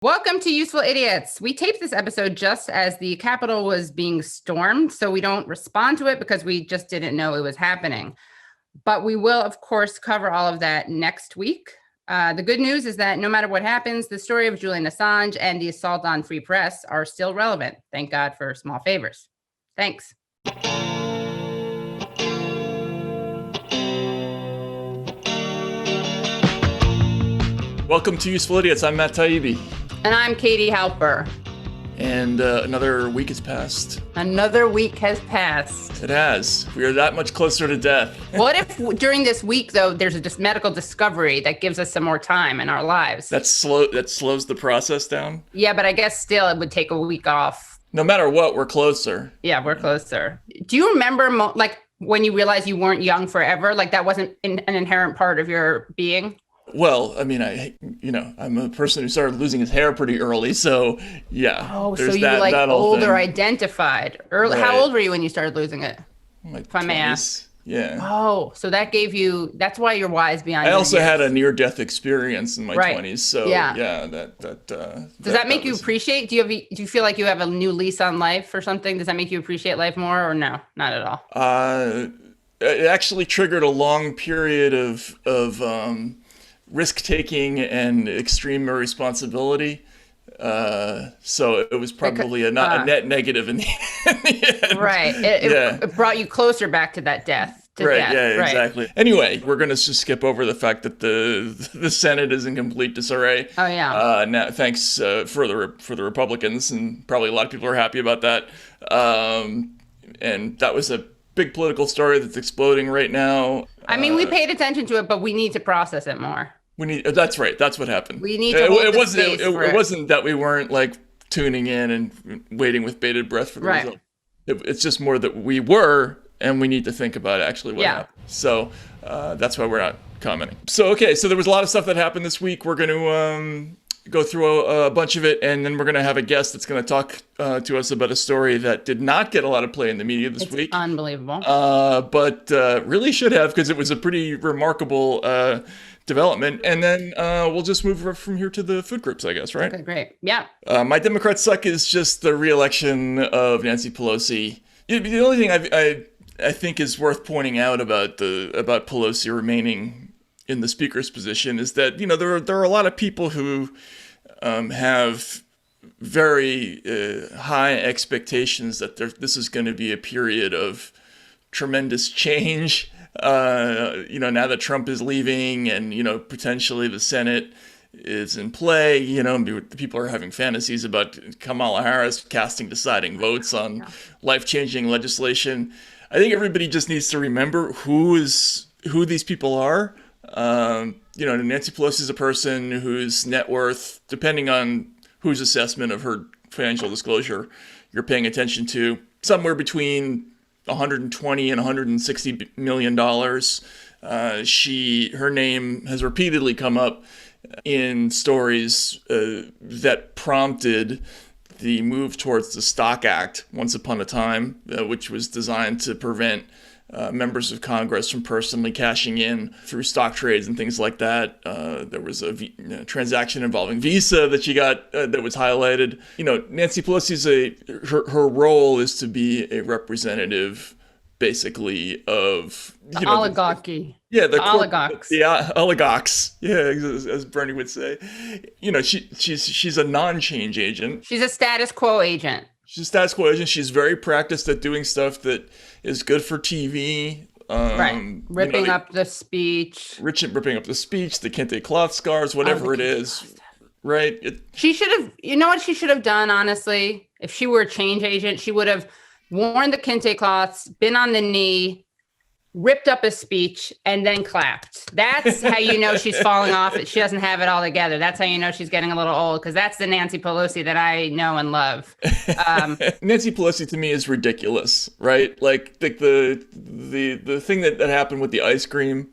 Welcome to Useful Idiots. We taped this episode just as the Capitol was being stormed, so we don't respond to it because we just didn't know it was happening. But we will, of course, cover all of that next week. The good news is that no matter what happens, the story of Julian Assange and the assault on free press are still relevant. Thank God for small favors. Thanks. Welcome to Useful Idiots. I'm Matt Taibbi. And I'm Katie Halper. And another week has passed. Another week has passed. It has. We are that much closer to death. What if during this week, though, there's a medical discovery that gives us some more time in our lives? That slows the process down? Yeah, but I guess still it would take a week off. No matter what, we're closer. Yeah, we're closer. Do you remember, when you realized you weren't young forever? Like, that wasn't an inherent part of your being? Well, I mean, I'm a person who started losing his hair pretty early, so yeah. Oh, so you older identified. Early. Right. How old were you when you started losing it? Like if I may ask. Yeah. Oh, so that gave you, that's why you're wise beyond I your also years. had a near-death experience in my 20s, so yeah, Does that make you appreciate, do you feel like you have a new lease on life or something? Does that make you appreciate life more, or no, not at all? It actually triggered a long period of risk-taking and extreme irresponsibility. So it was probably a net negative in the end. Right. It brought you closer back to that death. Exactly. Anyway, we're going to just skip over the fact that the Senate is in complete disarray. Oh, yeah. Now, thanks for the Republicans, and probably a lot of people are happy about that. And that was a big political story that's exploding right now. I mean, we paid attention to it, but we need to process it more. That's right. That's what happened. We need to hold the space for it. It wasn't that we weren't tuning in and waiting with bated breath for the result. It's just more that we were, and we need to think about actually what happened. So that's why we're not commenting. So there was a lot of stuff that happened this week. We're going to go through a bunch of it, and then we're going to have a guest that's going to talk to us about a story that did not get a lot of play in the media this week. Unbelievable. But really should have, because it was a pretty remarkable development. And then we'll just move from here to the food groups, I guess, right? Okay, great. Yeah. My Democrats suck is just the re-election of Nancy Pelosi. The only thing I think is worth pointing out about Pelosi remaining in the speaker's position is that, there are a lot of people who have very high expectations that this is going to be a period of tremendous change. Now that Trump is leaving and, potentially the Senate is in play, people are having fantasies about Kamala Harris casting deciding votes on life-changing legislation. I think everybody just needs to remember who these people are. Nancy Pelosi is a person whose net worth, depending on whose assessment of her financial disclosure you're paying attention to, somewhere between 120 and 160 million dollars. Her name has repeatedly come up in stories that prompted the move towards the Stock Act once upon a time, which was designed to prevent members of Congress from personally cashing in through stock trades and things like that. There was a transaction involving Visa that she got that was highlighted. Nancy Pelosi's her role is to be a representative, basically, of the oligarchy. The oligarchs. The oligarchs. Yeah, as Bernie would say. She's a non-change agent. She's a status quo agent. She's a status quo agent. She's very practiced at doing stuff that is good for TV. Ripping up the speech. Ripping up the speech, the kente cloth scarves, whatever it is. Right? She should have, what she should have done, honestly? If she were a change agent, she would have worn the kente cloths, been on the knee, ripped up a speech, and then clapped. That's how you know she's falling off. She doesn't have it all together. That's how you know she's getting a little old, because that's the Nancy Pelosi that I know and love. Nancy Pelosi to me is ridiculous, right? Like the thing that happened with the ice cream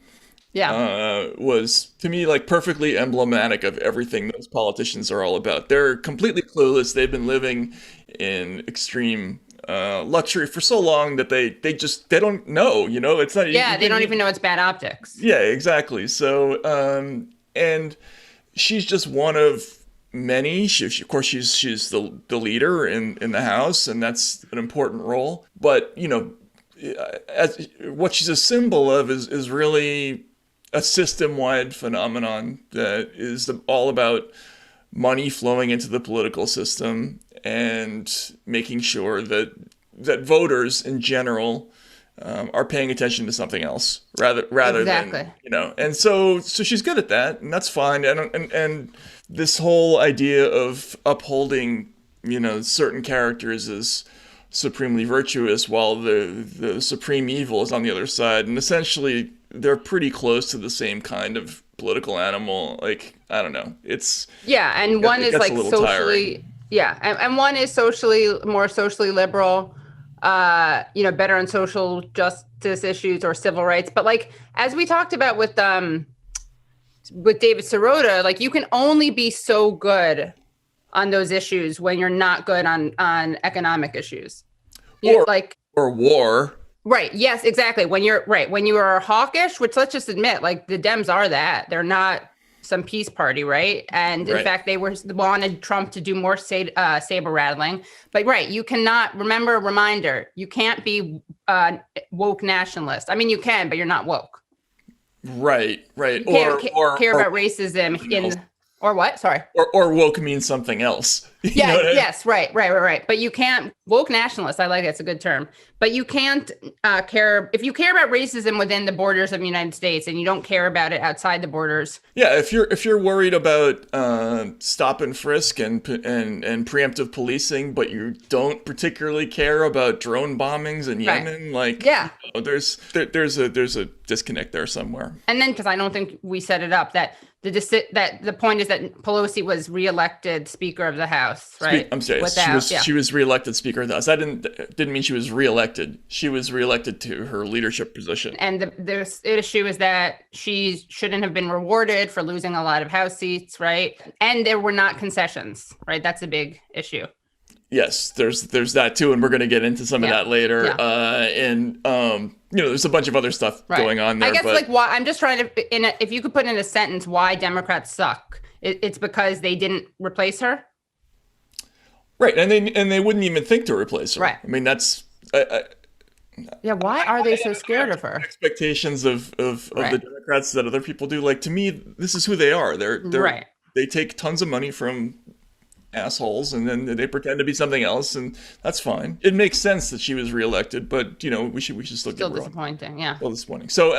was, to me, perfectly emblematic of everything those politicians are all about. They're completely clueless. They've been living in extreme luxury for so long that they don't know, it's not. They don't even know it's bad optics. Yeah, exactly. So, and she's just one of many. Of course, she's the leader in the House, and that's an important role. But what she's a symbol of is really a system-wide phenomenon that is all about money flowing into the political system and making sure that voters in general are paying attention to something else rather Exactly. than. And so she's good at that, and that's fine. And this whole idea of upholding certain characters as supremely virtuous while the supreme evil is on the other side, and essentially they're pretty close to the same kind of political animal. Like, I don't know, and one is like socially tiring. and one is more socially liberal, better on social justice issues or civil rights. But like, as we talked about with David Sirota, like, you can only be so good on those issues when you're not good on economic issues. Or war. Right. Yes, exactly. When you are hawkish, which, let's just admit, like, the Dems are that. They're not some peace party, right? And in fact, they wanted Trump to do more saber rattling. But you cannot, reminder, you can't be woke nationalist. I mean, you can, but you're not woke. Right. You can't care about racism or what? Sorry. Or woke means something else. Yes. Right. But you can't, woke nationalist, I like it. It's a good term. But you can't care, if you care about racism within the borders of the United States and you don't care about it outside the borders. Yeah, if you're worried about stop and frisk and preemptive policing, but you don't particularly care about drone bombings in Yemen, there's a disconnect there somewhere. And then, because I don't think we set it up, that the point is that Pelosi was reelected Speaker of the House, right? I'm sorry, she was reelected Speaker of the House. I didn't mean she was reelected. She was reelected to her leadership position. And the issue is that she shouldn't have been rewarded for losing a lot of House seats, right? And there were not concessions, right? That's a big issue. Yes, there's that too, and we're going to get into some of that later. There's a bunch of other stuff going on there. I guess why I'm just trying to, if you could put in a sentence why Democrats suck, it's because they didn't replace her. Right, and they wouldn't even think to replace her. Right. I mean, that's. Why are they so scared of her? Expectations of the Democrats that other people do. Like, to me, this is who they are. They take tons of money from assholes and then they pretend to be something else, and that's fine. It makes sense that she was reelected, but we should still get disappointing. Yeah, still disappointing. So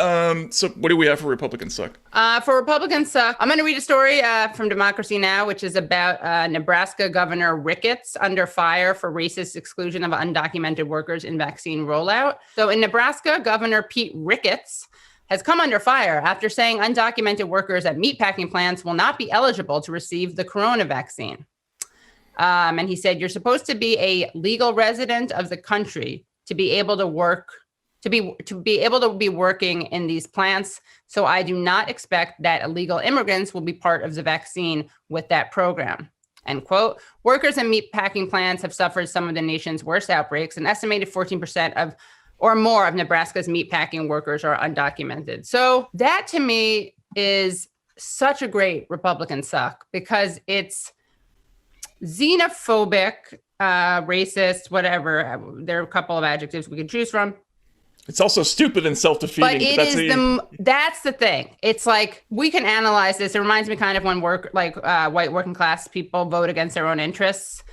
what do we have for Republican suck? For Republican suck, I'm going to read a story from Democracy Now!, which is about Nebraska Governor Ricketts under fire for racist exclusion of undocumented workers in vaccine rollout. So in Nebraska, Governor Pete Ricketts has come under fire after saying undocumented workers at meatpacking plants will not be eligible to receive the corona vaccine. And he said, you're supposed to be a legal resident of the country to be able to work, to be able to be working in these plants. So I do not expect that illegal immigrants will be part of the vaccine with that program. End quote. Workers in meatpacking plants have suffered some of the nation's worst outbreaks. An estimated 14% or more of Nebraska's meatpacking workers are undocumented. So that to me is such a great Republican suck, because it's xenophobic, racist, whatever. There are a couple of adjectives we could choose from. It's also stupid and self-defeating. But that's the thing. It's like, we can analyze this. It reminds me kind of when white working class people vote against their own interests.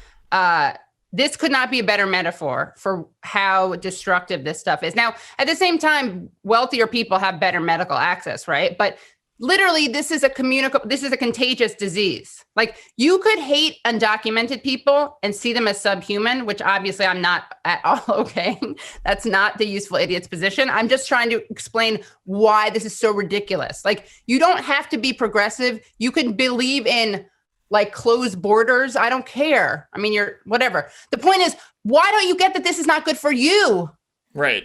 This could not be a better metaphor for how destructive this stuff is. Now, at the same time, wealthier people have better medical access, right? But literally, this is a contagious disease. Like, you could hate undocumented people and see them as subhuman, which obviously I'm not at all okay. That's not the useful idiot's position. I'm just trying to explain why this is so ridiculous. Like, you don't have to be progressive. You can believe in like closed borders. I don't care. I mean, you're whatever. The point is, why don't you get that this is not good for you? Right.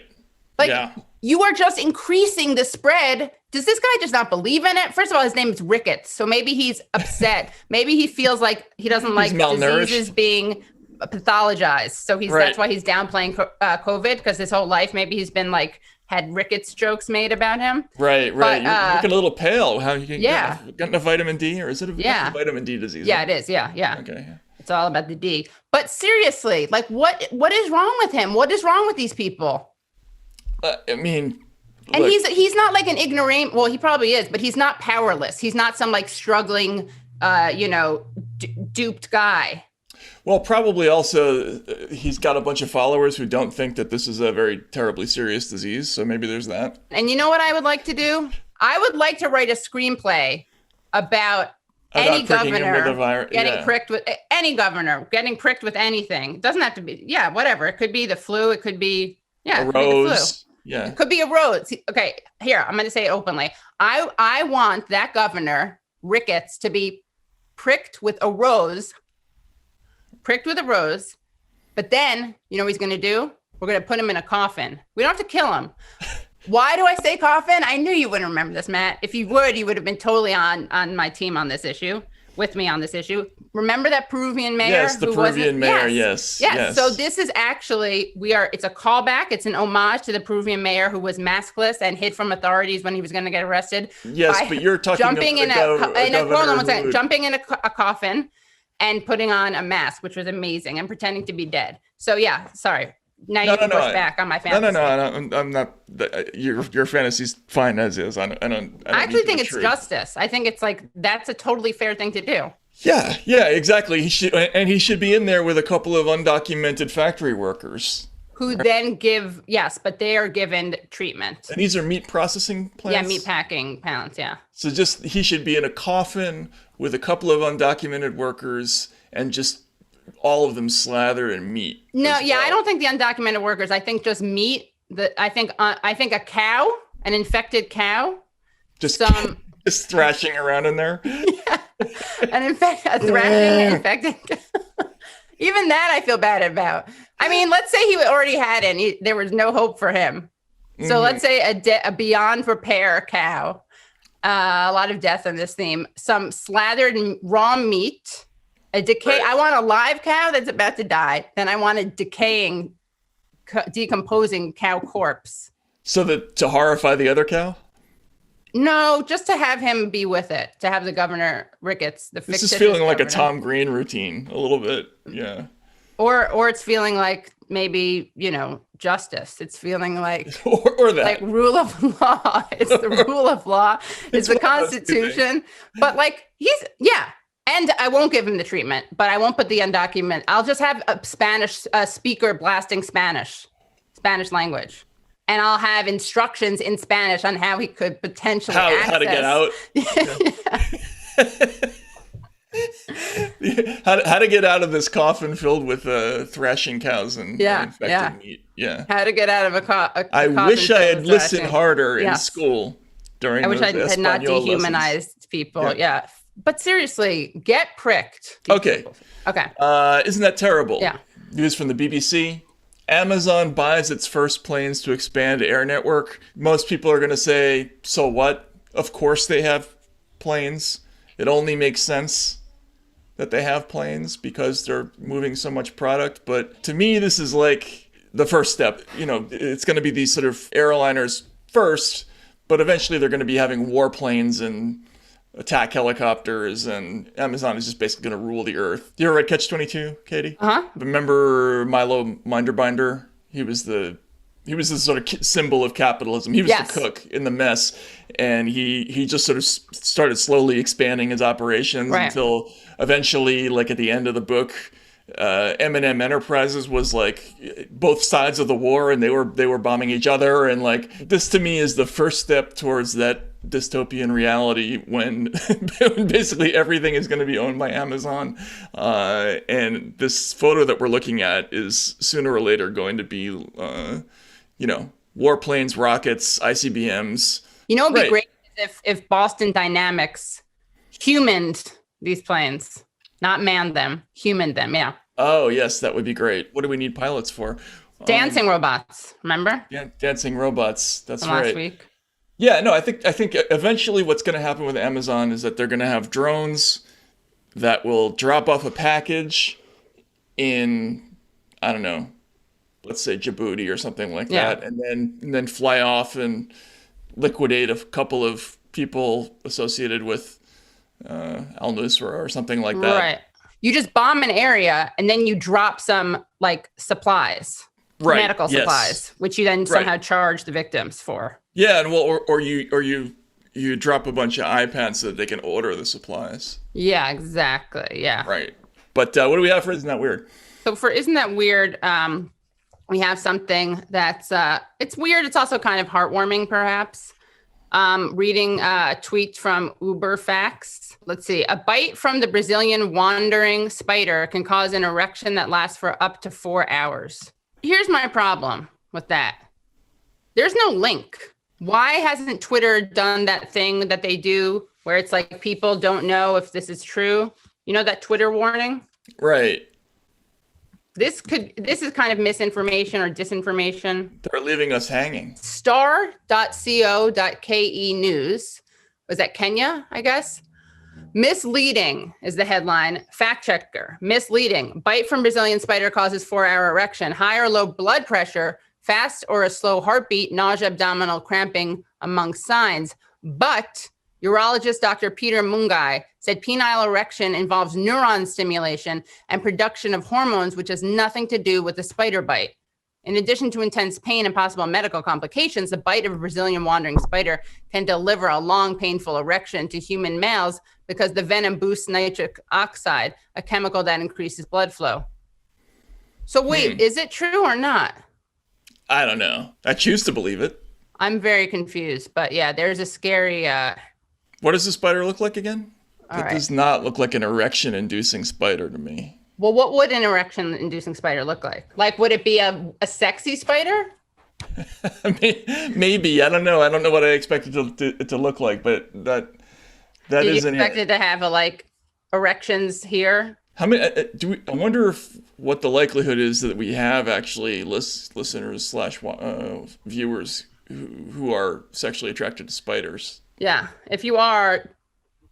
You are just increasing the spread. Does this guy just not believe in it? First of all, his name is Ricketts. So maybe he's upset. Maybe he feels like he doesn't like diseases being pathologized. So Right. that's why he's downplaying COVID, because his whole life maybe he's been like had rickets jokes made about him. Right. But You're looking a little pale. How you yeah. got enough vitamin D, or is it a vitamin D disease? Yeah, it is. Yeah. Okay. It's all about the D. But seriously, like what is wrong with him? What is wrong with these people? I mean, And look, he's not like an ignorant. Well, he probably is, but he's not powerless. He's not some like struggling, duped guy. well, probably also he's got a bunch of followers who don't think that this is a very terribly serious disease. So maybe there's that. And you know what I would like to do? I would like to write a screenplay about any pricking him with governor a virus. getting pricked with any governor getting pricked with anything. It doesn't have to be, whatever. It could be the flu. It could be, a it could be the rose. flu. Yeah. It could be a rose. Okay, here, I'm going to say it openly. I want that governor, Ricketts, to be pricked with a rose. But then, you know what he's going to do? We're going to put him in a coffin. We don't have to kill him. Why do I say coffin? I knew you wouldn't remember this, Matt. If you would have been totally on my team on this issue, with me on this issue. Remember that Peruvian mayor? Yes, the Peruvian mayor. Yes. So this is actually, it's a callback. It's an homage to the Peruvian mayor who was maskless and hid from authorities when he was going to get arrested. Yes, but you're talking jumping about jumping in a coffin and putting on a mask, which was amazing, and pretending to be dead. So yeah, sorry. Now you can push back on my fantasy. No, I'm not. Your fantasy's fine as is. I actually think it's justice. I think it's like that's a totally fair thing to do. Yeah, exactly. He should be in there with a couple of undocumented factory workers who then but they are given treatment. And these are meat processing plants. Yeah, meat packing plants. Yeah. So he should be in a coffin with a couple of undocumented workers and just all of them slathered in meat. No, I don't think the undocumented workers. I think just meat. I think a cow, an infected cow, just thrashing around in there. Yeah, a thrashing infected. Even that I feel bad about. I mean, let's say he already had it. And there was no hope for him. So let's say a beyond repair cow. A lot of death in this theme. Some slathered raw meat. A decay. Right. I want a live cow that's about to die. Then I want a decaying, decomposing cow corpse. So to horrify the other cow? No, just to have him be with it. To have the governor Ricketts, the fictitious This is feeling governor. like a Tom Green routine, a little bit. Yeah. Or it's feeling like maybe justice. It's feeling like or that like rule of law. It's the rule of law. It's the Constitution. But like and I won't give him the treatment, but I won't put the undocumented. I'll just have a Spanish speaker blasting Spanish language. And I'll have instructions in Spanish on how he could potentially how to get out. How to get out of this coffin filled with thrashing cows and infected meat. Yeah. How to get out of a coffin. I wish I had listened harder in school during. I wish I had not dehumanized people. Yeah. But seriously, get pricked. Okay. Isn't that terrible? Yeah. News from the BBC. Amazon buys its first planes to expand air network. Most people are going to say, so what? Of course they have planes. It only makes sense that they have planes because they're moving so much product. But to me, this is like the first step. It's going to be these sort of airliners first, but eventually they're going to be having warplanes and attack helicopters, and Amazon is just basically going to rule the earth. You ever read Catch-22, Katie? Uh-huh. Remember Milo Minderbinder? He was the sort of symbol of capitalism. He was the cook in the mess, and he just sort of started slowly expanding his operations until eventually, like at the end of the book, M&M Enterprises was like both sides of the war, and they were bombing each other, and like this to me is the first step towards that dystopian reality when basically everything is going to be owned by Amazon, and this photo that we're looking at is sooner or later going to be warplanes, rockets, ICBMs. It'd be great if Boston Dynamics humaned these planes, not manned them, humaned them. Yeah. Oh yes, that would be great. What do we need pilots for? Dancing robots, remember? Yeah, dancing robots. That's from right. Last week. Yeah, no, I think eventually what's going to happen with Amazon is that they're going to have drones that will drop off a package in, I don't know, let's say Djibouti or something like Yeah. that, and then fly off and liquidate a couple of people associated with Al Nusra or something like that. Right. You just bomb an area and then you drop some like supplies, Right. medical Yes. supplies, which you then Right. somehow charge the victims for. Yeah, and well, or you drop a bunch of iPads so that they can order the supplies. Yeah, exactly. Yeah. Right. But what do we have for Isn't That Weird? So for Isn't That Weird? We have something that's it's weird. It's also kind of heartwarming, perhaps. Reading a tweet from Uberfax. Let's see. A bite from the Brazilian wandering spider can cause an erection that lasts for up to 4 hours. Here's my problem with that. There's no link. Why hasn't Twitter done that thing that they do where it's like people don't know if this is true? You know, that Twitter warning? Right. This is kind of misinformation or disinformation. They're leaving us hanging. Star.co.ke news. Was that Kenya, I guess? Misleading is the headline. Fact checker. Misleading. Bite from Brazilian spider causes 4-hour erection. High or low blood pressure, fast or a slow heartbeat, nausea, abdominal cramping among signs. But urologist Dr. Peter Mungai said penile erection involves neuron stimulation and production of hormones, which has nothing to do with the spider bite. In addition to intense pain and possible medical complications, the bite of a Brazilian wandering spider can deliver a long, painful erection to human males because the venom boosts nitric oxide, a chemical that increases blood flow. So wait, is it true or not? I don't know. I choose to believe it. I'm very confused, but yeah, there's a scary... What does the spider look like again? All It right. does not look like an erection-inducing spider to me. Well, what would an erection-inducing spider look like? Like, would it be a sexy spider? Maybe. I don't know. I don't know what I expected it to look like, but that Do you isn't expect it. it to have erections here? How many I wonder if what the likelihood is that we have actually listeners slash viewers who are sexually attracted to spiders. Yeah. If you are,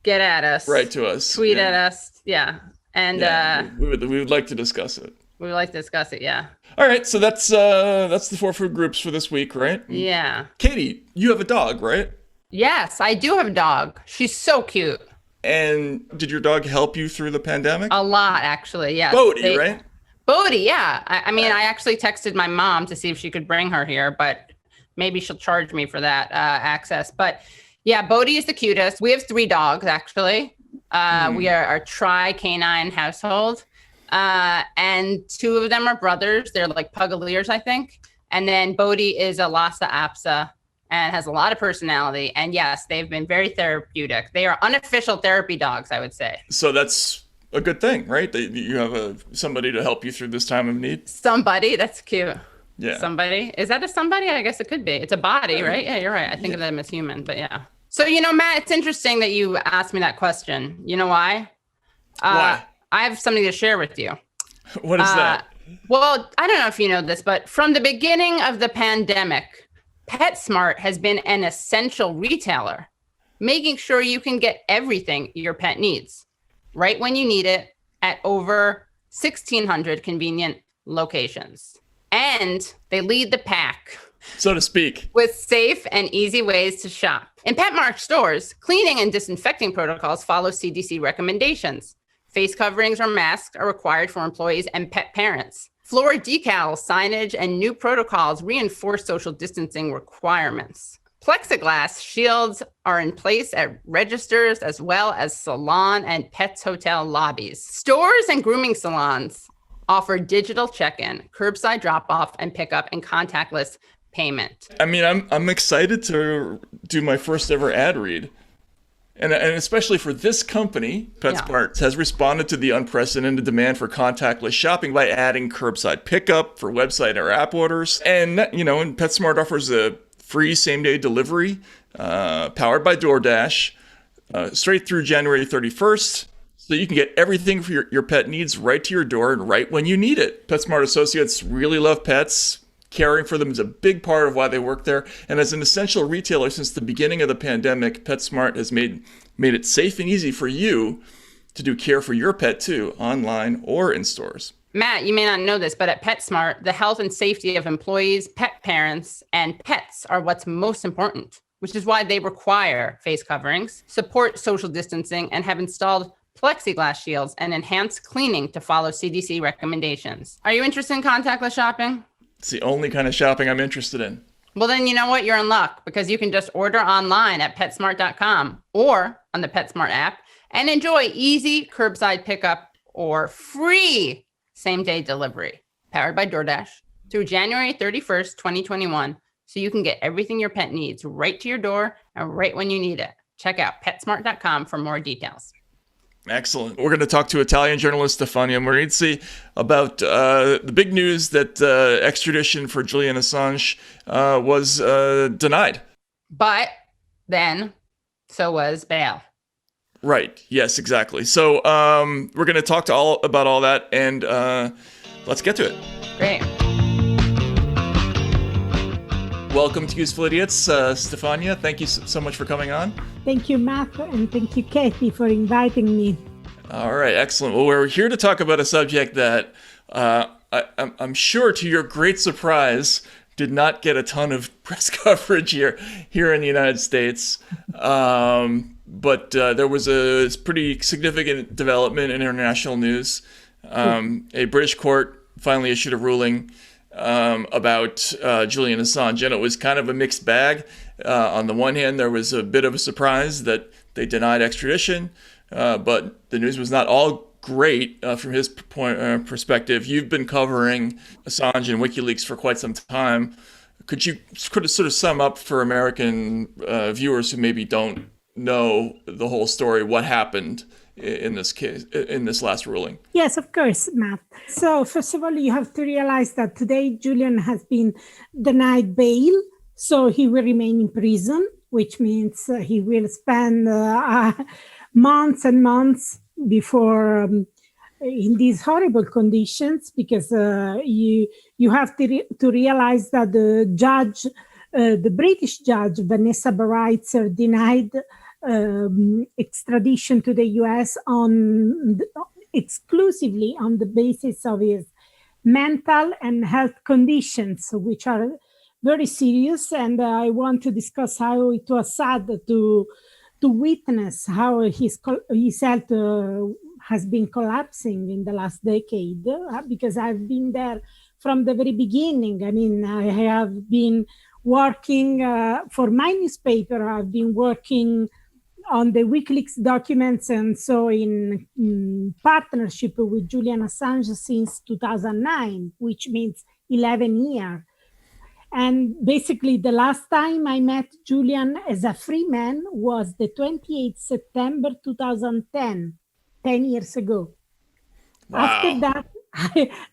get at us. Write to us. Tweet Yeah. at us. Yeah. And Yeah, we would like to discuss it. we would like to discuss it. Yeah. All right, so that's the 4 food groups for this week, right? Yeah. Katie, you have a dog, right? Yes, I do have a dog. She's so cute. And did your dog help you through the pandemic? A lot, actually. Yeah. Bodhi, right? Bodhi, yeah. I mean, I actually texted my mom to see if she could bring her here, but maybe she'll charge me for that access. But yeah, Bodhi is the cutest. We have 3 dogs, actually. We are a tri-canine household. And 2 of them are brothers. They're like Pugaliers, I think. And then Bodhi is a Lhasa Apso and has a lot of personality. And yes, they've been very therapeutic. They are unofficial therapy dogs, I would say. So that's a good thing, right? That you have somebody to help you through this time of need. Somebody, that's cute. Yeah. Somebody. Is that a somebody? I guess it could be. It's a body, right? Yeah, you're right. I think of them as human, but yeah. So, Matt, it's interesting that you asked me that question. You know why? Why? I have something to share with you. What is that? Well, I don't know if you know this, but from the beginning of the pandemic, PetSmart has been an essential retailer, making sure you can get everything your pet needs right when you need it at over 1,600 convenient locations. And they lead the pack So to speak. with safe and easy ways to shop. In PetMart stores, cleaning and disinfecting protocols follow CDC recommendations. Face coverings or masks are required for employees and pet parents. Floor decals, signage, and new protocols reinforce social distancing requirements. Plexiglass shields are in place at registers as well as salon and pets hotel lobbies. Stores and grooming salons offer digital check-in, curbside drop-off and pickup, and contactless payment. I mean, I'm excited to do my first ever ad read. And especially for this company, PetSmart has responded to the unprecedented demand for contactless shopping by adding curbside pickup for website or app orders. And, and PetSmart offers a free same-day delivery powered by DoorDash straight through January 31st. So you can get everything for your pet needs right to your door and right when you need it. PetSmart associates really love pets. Caring for them is a big part of why they work there. And as an essential retailer since the beginning of the pandemic, PetSmart has made it safe and easy for you to do care for your pet too, online or in stores. Matt, you may not know this, but at PetSmart, the health and safety of employees, pet parents, and pets are what's most important, which is why they require face coverings, support social distancing, and have installed plexiglass shields and enhanced cleaning to follow CDC recommendations. Are you interested in contactless shopping? It's the only kind of shopping I'm interested in. Well, then you know what? You're in luck because you can just order online at PetSmart.com or on the PetSmart app and enjoy easy curbside pickup or free same-day delivery powered by DoorDash through January 31st, 2021. So you can get everything your pet needs right to your door and right when you need it. Check out PetSmart.com for more details. Excellent. We're going to talk to Italian journalist Stefania Morizzi about the big news that extradition for Julian Assange was denied. But then, so was bail. Right. Yes, exactly. So we're going to talk about all that, and let's get to it. Great. Welcome to Useful Idiots, Stefania. Thank you so much for coming on. Thank you, Matt, and thank you, Katie, for inviting me. All right, excellent. Well, we're here to talk about a subject that I'm sure, to your great surprise, did not get a ton of press coverage here in the United States. But there was a pretty significant development in international news. A British court finally issued a ruling about Julian Assange, and it was kind of a mixed bag. On the one hand, there was a bit of a surprise that they denied extradition, but the news was not all great from his perspective. You've been covering Assange and WikiLeaks for quite some time. Could you sort of sum up for American viewers who maybe don't know the whole story, what happened in this case, in this last ruling? Yes, of course, Matt. So first of all, you have to realize that today Julian has been denied bail, so he will remain in prison, which means he will spend months and months before in these horrible conditions, because you have to realize that the judge, the British judge Vanessa Bareitzer, denied extradition to the US exclusively on the basis of his mental and health conditions, which are very serious. And I want to discuss how it was sad to witness how his health has been collapsing in the last decade, because I've been there from the very beginning. I mean, I have been working for my newspaper. I've been working on the WikiLeaks documents, and so in partnership with Julian Assange since 2009, which means 11 years. And basically, the last time I met Julian as a free man was the 28th September 2010, 10 years ago. Wow. After that,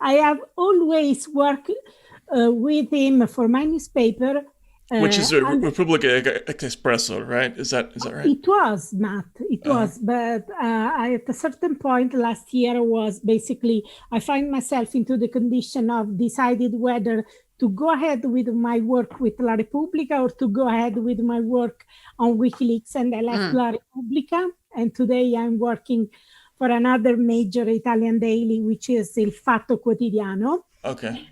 I have always worked with him for my newspaper. Which is Repubblica Espresso, right? Is that right? It was, Matt. It was. But at a certain point last year was basically, I find myself into the condition of decided whether to go ahead with my work with La Repubblica or to go ahead with my work on WikiLeaks, and I left La Repubblica. And today I'm working for another major Italian daily, which is Il Fatto Quotidiano. Okay.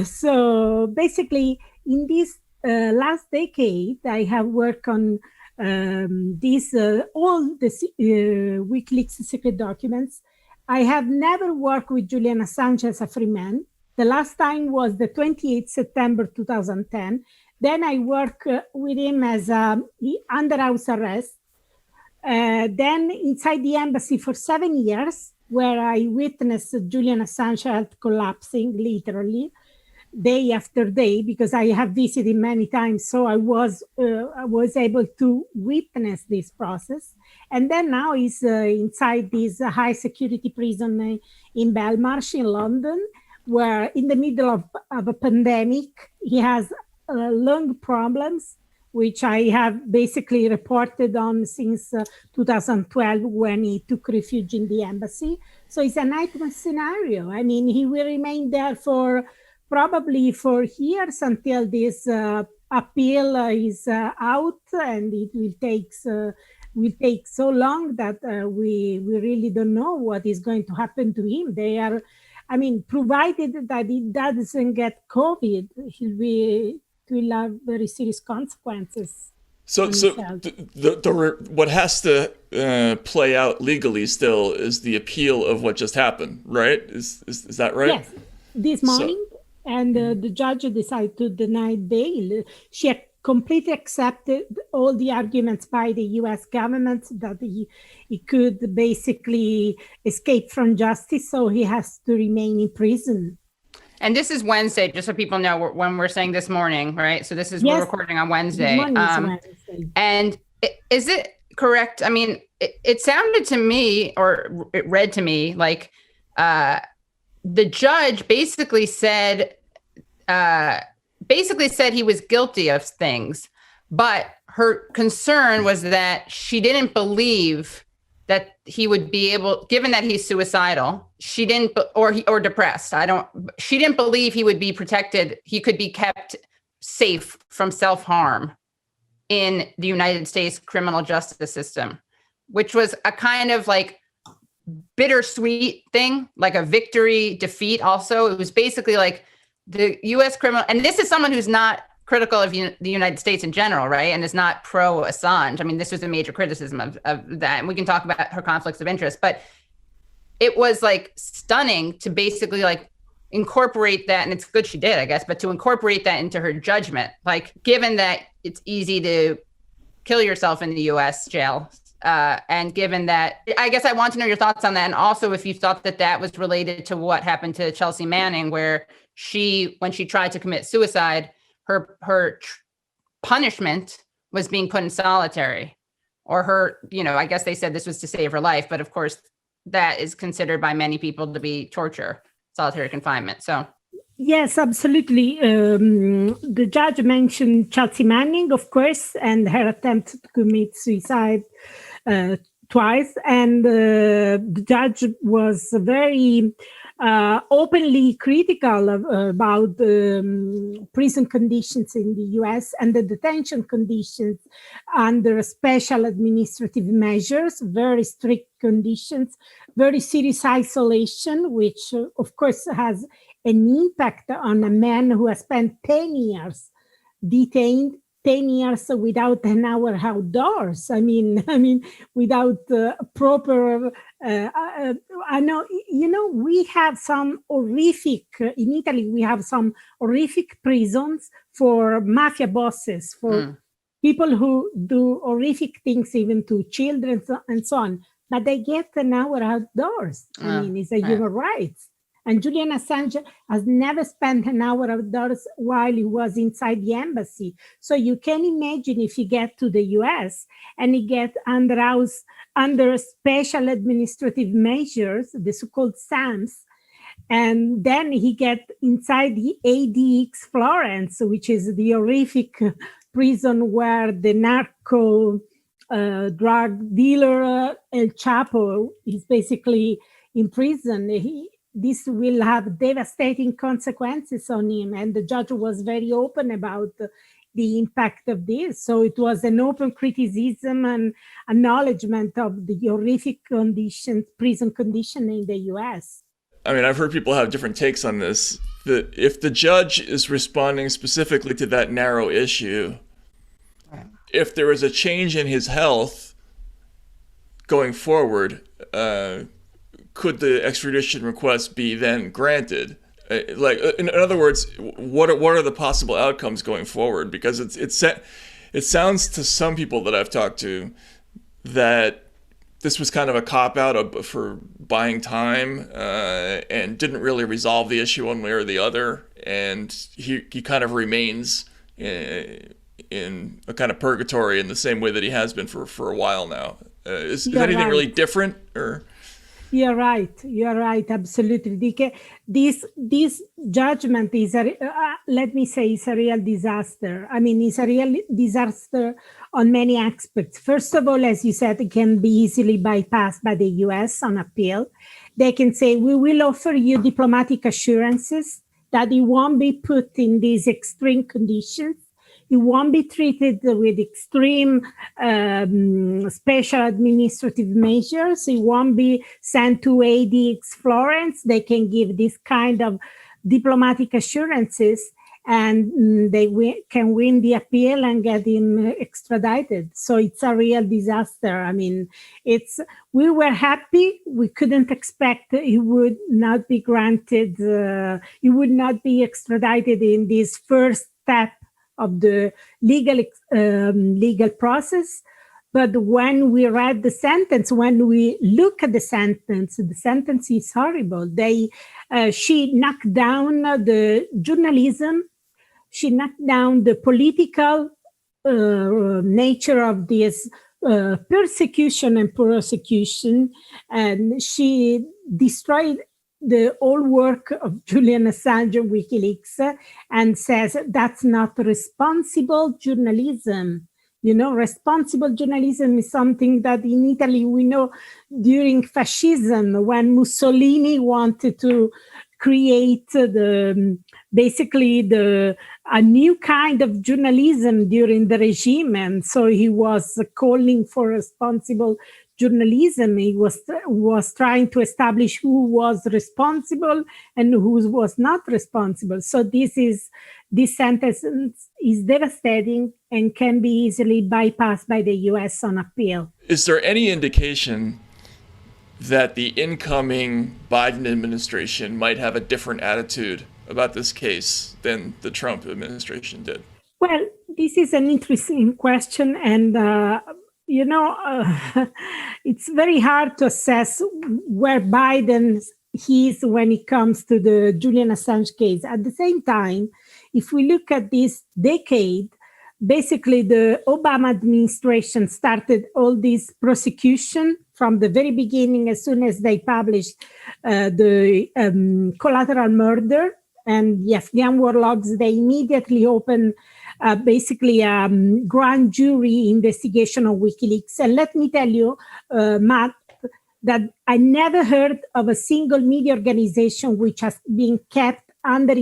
So basically, in this last decade, I have worked on all the WikiLeaks secret documents. I have never worked with Julian Assange as a free man. The last time was the 28th September 2010. Then I worked with him as under house arrest. Then inside the embassy for 7 years, where I witnessed Julian Assange health collapsing, literally, day after day, because I have visited many times, so I was able to witness this process. And then now he's inside this high security prison in Belmarsh in London, where in the middle of a pandemic, he has lung problems, which I have basically reported on since 2012 when he took refuge in the embassy. So it's a nightmare scenario. I mean, he will remain there for probably for years until this appeal is out, and it will take so long that we really don't know what is going to happen to him. I mean, provided that he doesn't get COVID, it will have very serious consequences. So what has to play out legally still is the appeal of what just happened, right? Is that right? Yes, this morning, and the judge decided to deny bail. She had completely accepted all the arguments by the U.S. government that he could basically escape from justice, so he has to remain in prison. And this is Wednesday, just so people know when we're saying this morning, right? So this is, Yes, we're recording on Wednesday. Wednesday. And is it correct? I mean, it sounded to me, or it read to me like the judge basically said he was guilty of things, but her concern was that she didn't believe that he would be able, given that he's suicidal, she didn't, or depressed. She didn't believe he would be protected. He could be kept safe from self-harm in the United States criminal justice system, which was a kind of like bittersweet thing, like a victory, defeat also. It was basically like the U.S. criminal, and this is someone who's not critical of the United States in general, right? And is not pro Assange. I mean, this was a major criticism of that. And we can talk about her conflicts of interest, but it was like stunning to basically like incorporate that. And it's good she did, I guess, but to incorporate that into her judgment, like given that it's easy to kill yourself in the US jail. And given that, I guess I want to know your thoughts on that. And also if you thought that that was related to what happened to Chelsea Manning, where when she tried to commit suicide, her punishment was being put in solitary, or her, I guess they said this was to save her life, but of course that is considered by many people to be torture, solitary confinement. So yes, absolutely. The judge mentioned Chelsea Manning, of course, and her attempt to commit suicide twice. And the judge was very openly critical about prison conditions in the US and the detention conditions under special administrative measures, very strict conditions, very serious isolation, which of course has an impact on a man who has spent 10 years detained, 10 years without an hour outdoors. I mean, without proper, I know, we have some horrific, in Italy, we have some horrific prisons for mafia bosses, for people who do horrific things even to children and so on, but they get an hour outdoors. I mean, it's a human right. And Julian Assange has never spent an hour outdoors while he was inside the embassy. So you can imagine if he get to the US and he get under special administrative measures, the so-called SAMs, and then he get inside the ADX Florence, which is the horrific prison where the narco drug dealer El Chapo is basically in prison. This will have devastating consequences on him. And the judge was very open about the impact of this. So it was an open criticism and acknowledgement of the horrific conditions, prison condition in the US. I mean, I've heard people have different takes on this. If the judge is responding specifically to that narrow issue, if there is a change in his health going forward, could the extradition request be then granted? Like, in other words, what are the possible outcomes going forward? Because it sounds to some people that I've talked to that this was kind of a cop-out for buying time and didn't really resolve the issue one way or the other, and he kind of remains in a kind of purgatory in the same way that he has been for a while now. Is anything really different, or? You're right, absolutely. This judgment is, let me say, it's a real disaster. I mean, it's a real disaster on many aspects. First of all, as you said, it can be easily bypassed by the US on appeal. They can say, we will offer you diplomatic assurances that you won't be put in these extreme conditions. He won't be treated with extreme special administrative measures. He won't be sent to ADX Florence. They can give this kind of diplomatic assurances, and they can win the appeal and get him extradited. So it's a real disaster. I mean, we were happy. We couldn't expect he would not be granted, he would not be extradited in this first step of the legal process. But when we read the sentence, when we look at the sentence is horrible. She knocked down the journalism. She knocked down the political nature of this persecution and prosecution, and she destroyed the whole work of Julian Assange and WikiLeaks, and says that's not responsible journalism. You know, responsible journalism is something that in Italy we know during fascism, when Mussolini wanted to create a new kind of journalism during the regime, and so he was calling for responsible journalism. He was trying to establish who was responsible and who was not responsible. So this sentence is devastating and can be easily bypassed by the US on appeal. Is there any indication that the incoming Biden administration might have a different attitude about this case than the Trump administration did? Well, this is an interesting question, and it's very hard to assess where Biden is when it comes to the Julian Assange case. At the same time, if we look at this decade, basically the Obama administration started all this prosecution from the very beginning. As soon as they published the collateral murder and the Afghan war logs, they immediately opened grand jury investigation of WikiLeaks. And let me tell you, Matt, that I never heard of a single media organization which has been kept under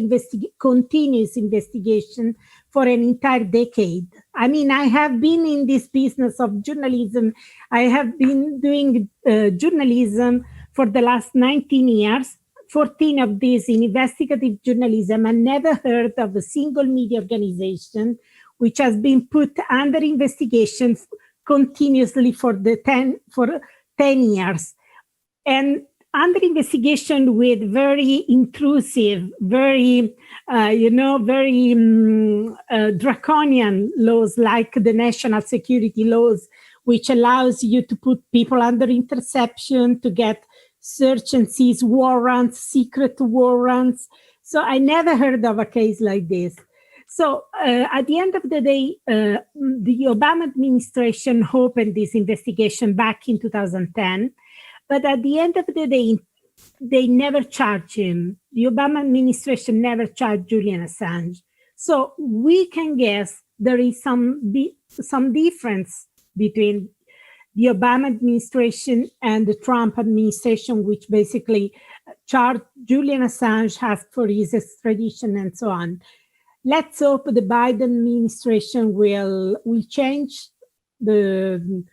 continuous investigation for an entire decade. I mean, I have been in this business of journalism. I have been doing journalism for the last 19 years, 14 of these in investigative journalism, and never heard of a single media organization which has been put under investigation continuously for 10 years. And under investigation with very intrusive, very draconian laws like the national security laws, which allows you to put people under interception, to get search and seize warrants, secret warrants. So I never heard of a case like this. So at the end of the day, the Obama administration opened this investigation back in 2010. But at the end of the day, they never charged him. The Obama administration never charged Julian Assange. So we can guess there is some difference between the Obama administration and the Trump administration, which basically charged Julian Assange, asked for his extradition, and so on. Let's hope the Biden administration will change the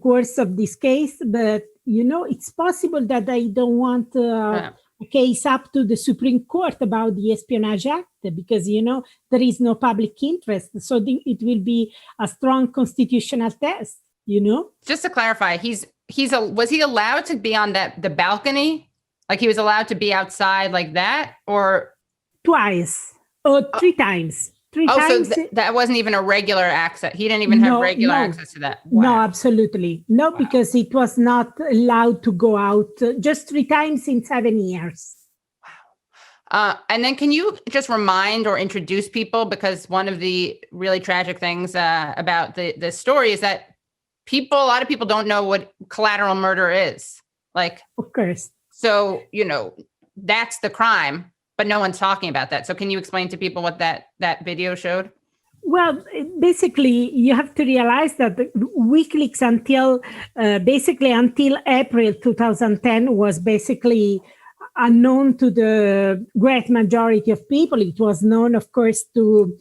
course of this case, but it's possible that they don't want a case up to the Supreme Court about the Espionage Act, because, there is no public interest. So it will be a strong constitutional test, Just to clarify, was he allowed to be on the balcony? Like he was allowed to be outside like that, or? Twice or three times. So that wasn't even a regular access. He didn't even have regular access to that. Wow. No, absolutely. No, wow. Because it was not allowed to go out just 3 times in 7 years. Wow. And then can you just remind or introduce people, because one of the really tragic things about the story is that a lot of people don't know what collateral murder is. Like, of course. So, that's the crime, but no one's talking about that. So can you explain to people what that video showed? Well, basically, you have to realize that WikiLeaks until April 2010 was basically unknown to the great majority of people. It was known, of course, to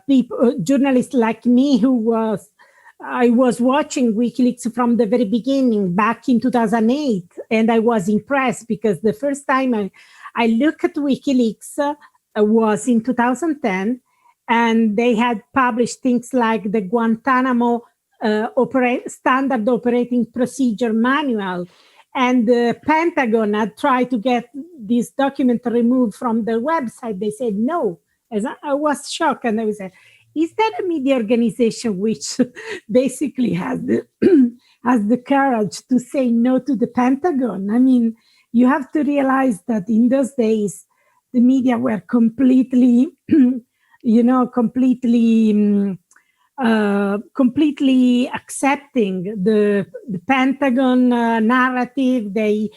people, journalists like me, I was watching WikiLeaks from the very beginning back in 2008, and I was impressed because the first time I looked at WikiLeaks was in 2010, and they had published things like the Guantanamo Standard Operating Procedure Manual, and the Pentagon had tried to get this document removed from their website. They said no. As I was shocked, and I was like, is that a media organization which basically has the courage to say no to the Pentagon? I mean, you have to realize that in those days, the media were completely, completely accepting the Pentagon narrative. The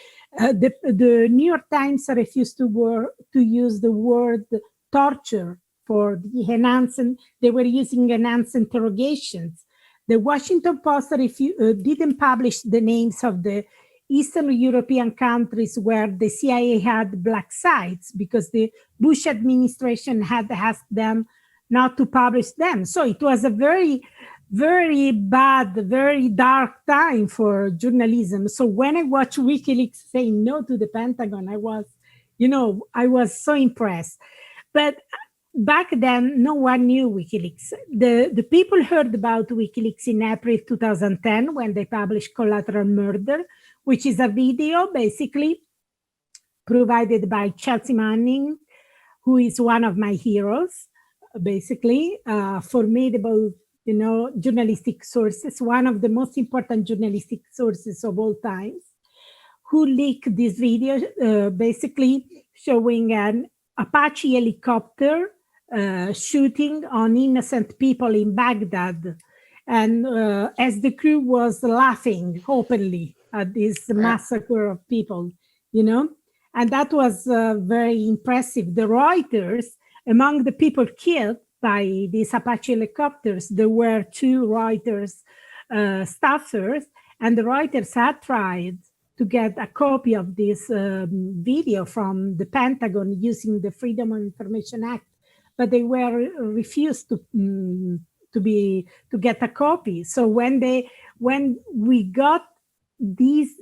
New York Times refused to use the word torture for the enhanced. They were using enhanced interrogations. The Washington Post didn't publish the names of the Eastern European countries where the CIA had black sites because the Bush administration had asked them not to publish them. So it was a very, very bad, very dark time for journalism. So when I watched WikiLeaks saying no to the Pentagon, I was so impressed. But back then, no one knew WikiLeaks. The people heard about WikiLeaks in April 2010 when they published Collateral Murder, which is a video basically provided by Chelsea Manning, who is one of my heroes, basically, formidable, journalistic sources, one of the most important journalistic sources of all times, who leaked this video, basically showing an Apache helicopter shooting on innocent people in Baghdad. And as the crew was laughing openly at this massacre of people, and that was very impressive. The Reuters, among the people killed by these Apache helicopters, there were 2 Reuters staffers, and the Reuters had tried to get a copy of this video from the Pentagon using the Freedom of Information Act, but they were refused to get a copy. So when we got these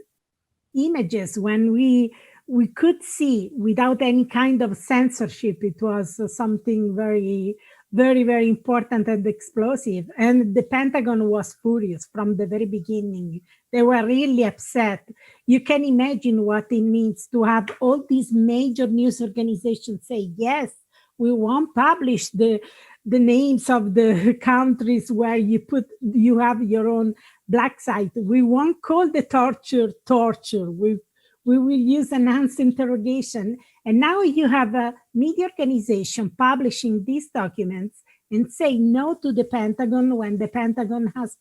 images, when we could see without any kind of censorship, it was something very, very, very important and explosive. And the Pentagon was furious from the very beginning. They were really upset. You can imagine what it means to have all these major news organizations say, yes, we won't publish the names of the countries where you have your own black site. We won't call the torture. We will use enhanced interrogation. And now you have a media organization publishing these documents and say no to the Pentagon when the Pentagon has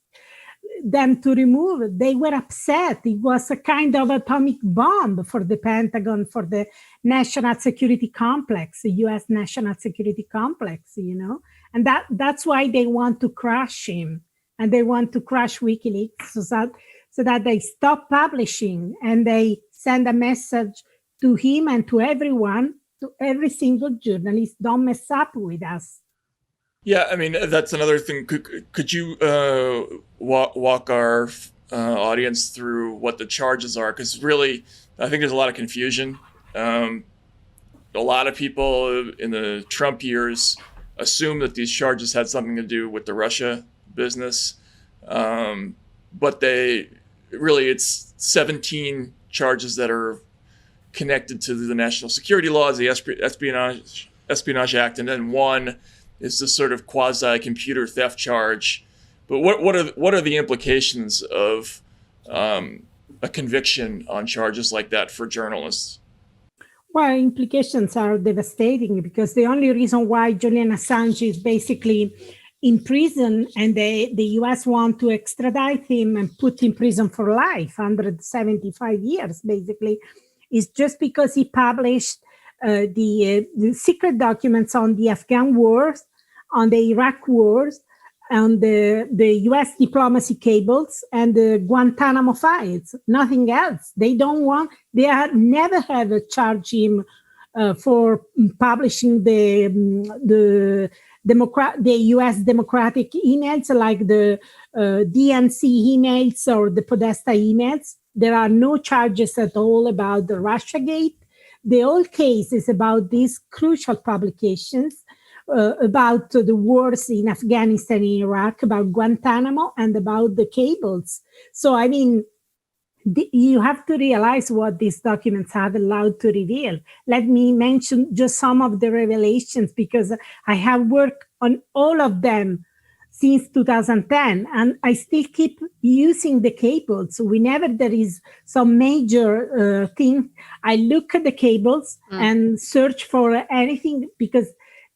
them to remove it. They were upset. It was a kind of atomic bomb for the Pentagon, for the national security complex, the US national security complex, and that's why they want to crush him, and they want to crush WikiLeaks so that they stop publishing and they send a message to him and to everyone, to every single journalist, don't mess up with us. Yeah, I mean, that's another thing. Could you walk our audience through what the charges are? Because really, I think there's a lot of confusion. A lot of people in the Trump years assume that these charges had something to do with the Russia business. But it's 17 charges that are connected to the national security laws, the Espionage Act, and then one is this sort of quasi-computer theft charge. But what are the implications of a conviction on charges like that for journalists? Well, implications are devastating because the only reason why Julian Assange is basically in prison and the US want to extradite him and put in prison for life, 175 years basically, is just because he published the secret documents on the Afghan wars, on the Iraq wars, on the US diplomacy cables and the Guantanamo files, nothing else. They never have charged him for publishing the the U.S. Democratic emails, like the DNC emails or the Podesta emails. There are no charges at all about the Russiagate. The whole case is about these crucial publications about the wars in Afghanistan and Iraq, about Guantanamo, and about the cables. So, I mean, you have to realize what these documents have allowed to reveal. Let me mention just some of the revelations, because I have worked on all of them since 2010, and I still keep using the cables. Whenever there is some major thing, I look at the cables and search for anything, because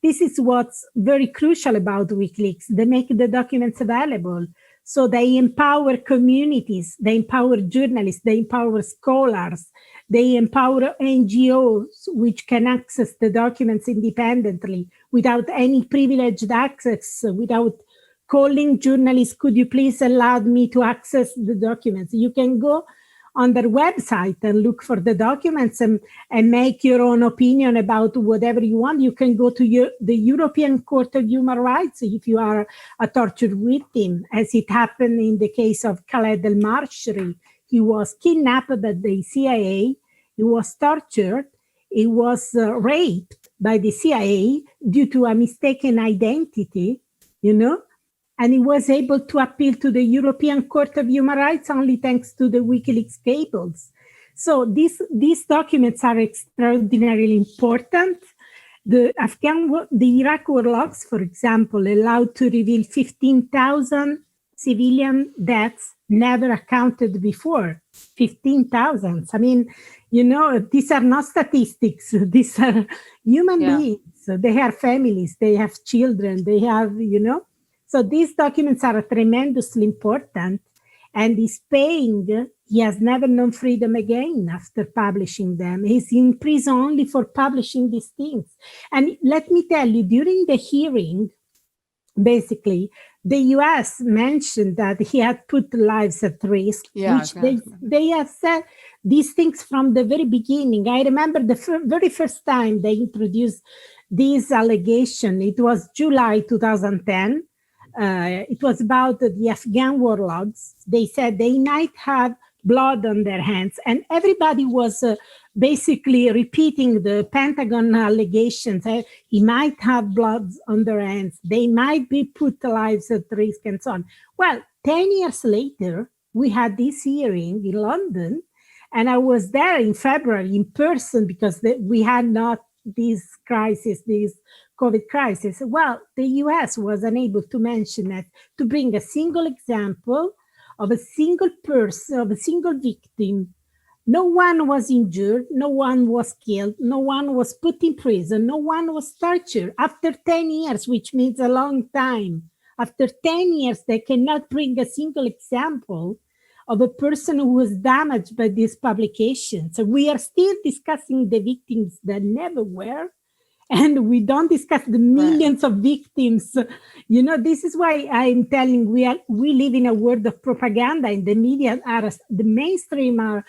this is what's very crucial about WikiLeaks. They make the documents available. So they empower communities, they empower journalists, they empower scholars, they empower NGOs, which can access the documents independently without any privileged access, without calling journalists, could you please allow me to access the documents? You can go on their website and look for the documents and make your own opinion about whatever you want. You can go to the European Court of Human Rights if you are a tortured victim, as it happened in the case of Khaled al-Mashri. He was kidnapped by the CIA, he was tortured, he was raped by the CIA due to a mistaken identity, and he was able to appeal to the European Court of Human Rights only thanks to the WikiLeaks cables. So these documents are extraordinarily important. The Iraq war logs, for example, allowed to reveal 15,000 civilian deaths never accounted before. 15,000. I mean, these are not statistics. These are human beings. They have families, they have children, they have, So these documents are tremendously important, and he has never known freedom again after publishing them. He's in prison only for publishing these things. And let me tell you, during the hearing, basically, the US mentioned that he had put lives at risk, which they have said these things from the very beginning. I remember the very first time they introduced this allegation. It was July 2010. It was about the Afghan war logs. They said they might have blood on their hands, and everybody was basically repeating the Pentagon allegations. He might have blood on their hands. They might be put lives at risk, and so on. Well, 10 years later, we had this hearing in London, and I was there in February in person, because we had not this crisis, this COVID crisis. Well, the US was unable to mention it, to bring a single example of a single person, of a single victim. No one was injured, no one was killed, no one was put in prison, no one was tortured. After 10 years, which means a long time, after 10 years, they cannot bring a single example of a person who was damaged by this publication. So we are still discussing the victims that never were, and we don't discuss the millions of victims. This is why I'm telling we live in a world of propaganda, and the media the mainstream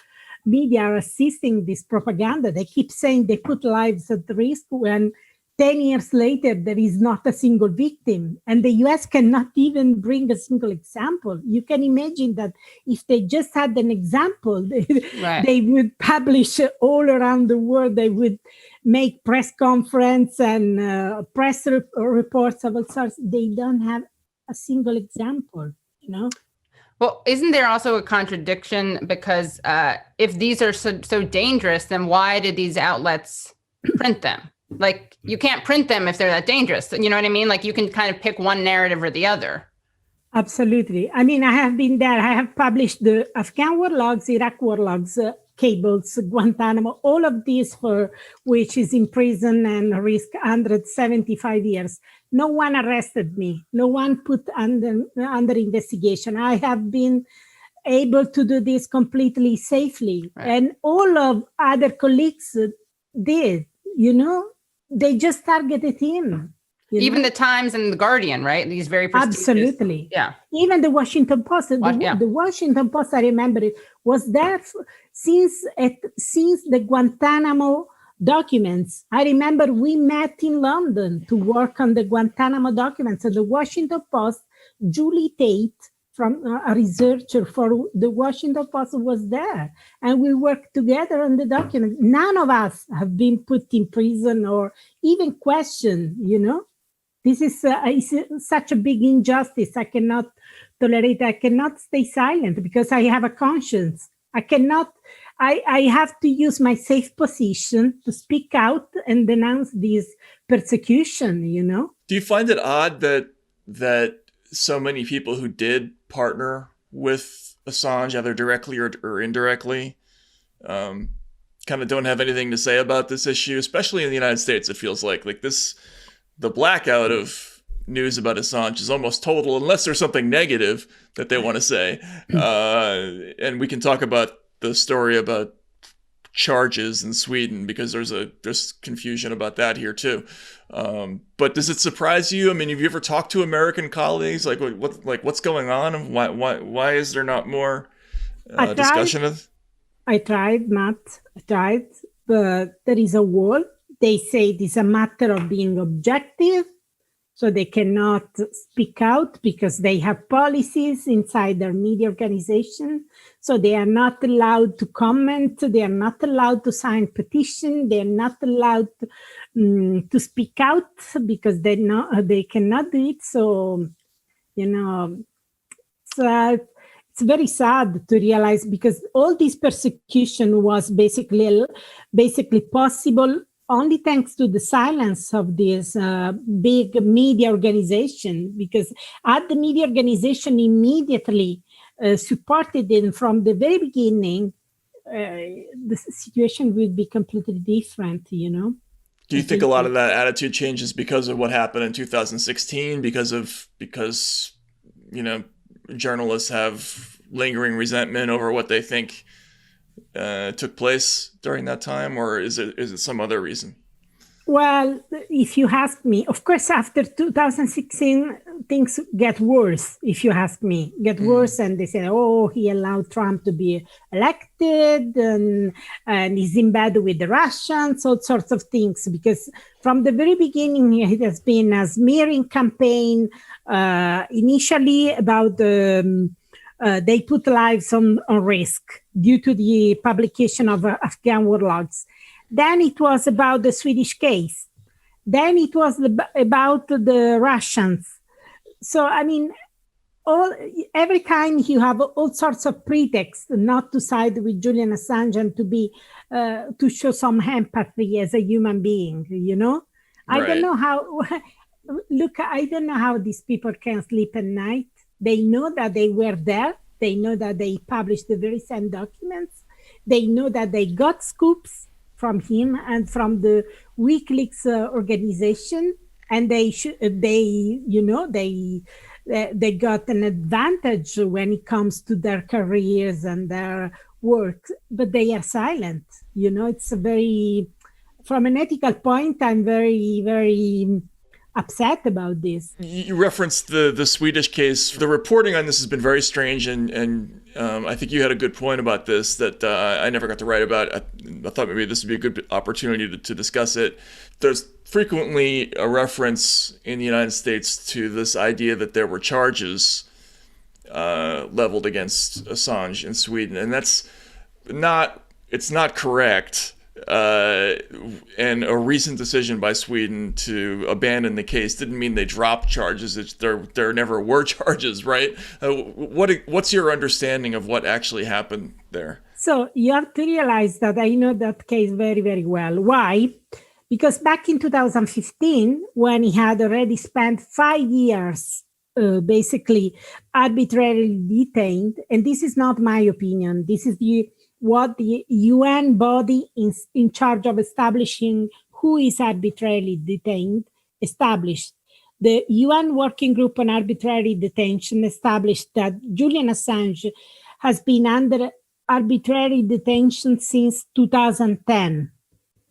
media are assisting this propaganda. They keep saying they put lives at risk, when 10 years later, there is not a single victim. And the US cannot even bring a single example. You can imagine that if they just had an example, they would publish all around the world. They would make press conference and press reports of all sorts. They don't have a single example, Well, isn't there also a contradiction? Because if these are so dangerous, then why did these outlets print them? Like, you can't print them if they're that dangerous. You know what I mean? Like, you can kind of pick one narrative or the other. Absolutely. I mean, I have been there. I have published the Afghan war logs, Iraq war logs, cables, Guantanamo, all of these for which is in prison and risk 175 years. No one arrested me. No one put under investigation. I have been able to do this completely safely. Right. And all of other colleagues did, they just targeted him. Even the Times and the Guardian, right? These very absolutely, yeah. Even the Washington Post. The Washington Post, I remember it, was there since the Guantanamo documents. I remember we met in London to work on the Guantanamo documents. And the Washington Post, Julie Tate, from a researcher for the Washington Post, was there. And we worked together on the document. None of us have been put in prison or even questioned, you know. This is such a big injustice. I cannot tolerate. I cannot stay silent because I have a conscience. I have to use my safe position to speak out and denounce this persecution, you know? Do you find it odd that so many people who did partner with Assange, either directly or indirectly, kind of don't have anything to say about this issue, especially in the United States? It feels like this, the blackout of news about Assange is almost total, unless there's something negative that they want to say. And we can talk about the story about charges in Sweden, because there's confusion about that here too. But does it surprise you? I mean, have you ever talked to American colleagues? What's going on? And why is there not more discussion of? I tried, Matt. But there is a wall. They say it is a matter of being objective, so they cannot speak out because they have policies inside their media organization. So they are not allowed to comment. They are not allowed to sign petition. They are not allowed to speak out because they cannot do it. So, you know, it's very sad to realize, because all this persecution was basically possible only thanks to the silence of this big media organization, because had the media organization immediately supported it from the very beginning, the situation would be completely different, you know? Do you think a lot of that attitude changes because of what happened in 2016, because you know, journalists have lingering resentment over what they think took place during that time, or is it some other reason? Well, if you ask me, of course, after 2016, things get worse, if you ask me, worse. And they say, oh, he allowed Trump to be elected and he's in bed with the Russians, all sorts of things. Because from the very beginning, it has been a smearing campaign, initially about they put lives on risk due to the publication of Afghan war logs. Then it was about the Swedish case. Then it was about the Russians. So, I mean, every time you have all sorts of pretexts not to side with Julian Assange and to show some empathy as a human being, you know? Right. I don't know how these people can sleep at night. They know that they were there. They know that they published the very same documents. They know that they got scoops from him and from the WikiLeaks organization, and they got an advantage when it comes to their careers and their work, but they are silent. You know, it's from an ethical point, I'm very, very upset about this. You referenced the Swedish case. The reporting on this has been very strange, and I think you had a good point about this that I never got to write about. I thought maybe this would be a good opportunity to discuss it. There's frequently a reference in the United States to this idea that there were charges leveled against Assange in Sweden, and it's not correct. And a recent decision by Sweden to abandon the case didn't mean they dropped charges. There never were charges, right? What's your understanding of what actually happened there? So you have to realize that I know that case very, very well. Why? Because back in 2015, when he had already spent 5 years basically arbitrarily detained, and this is not my opinion, this is what the UN body in charge of establishing who is arbitrarily detained established. The UN Working Group on Arbitrary Detention established that Julian Assange has been under arbitrary detention since 2010.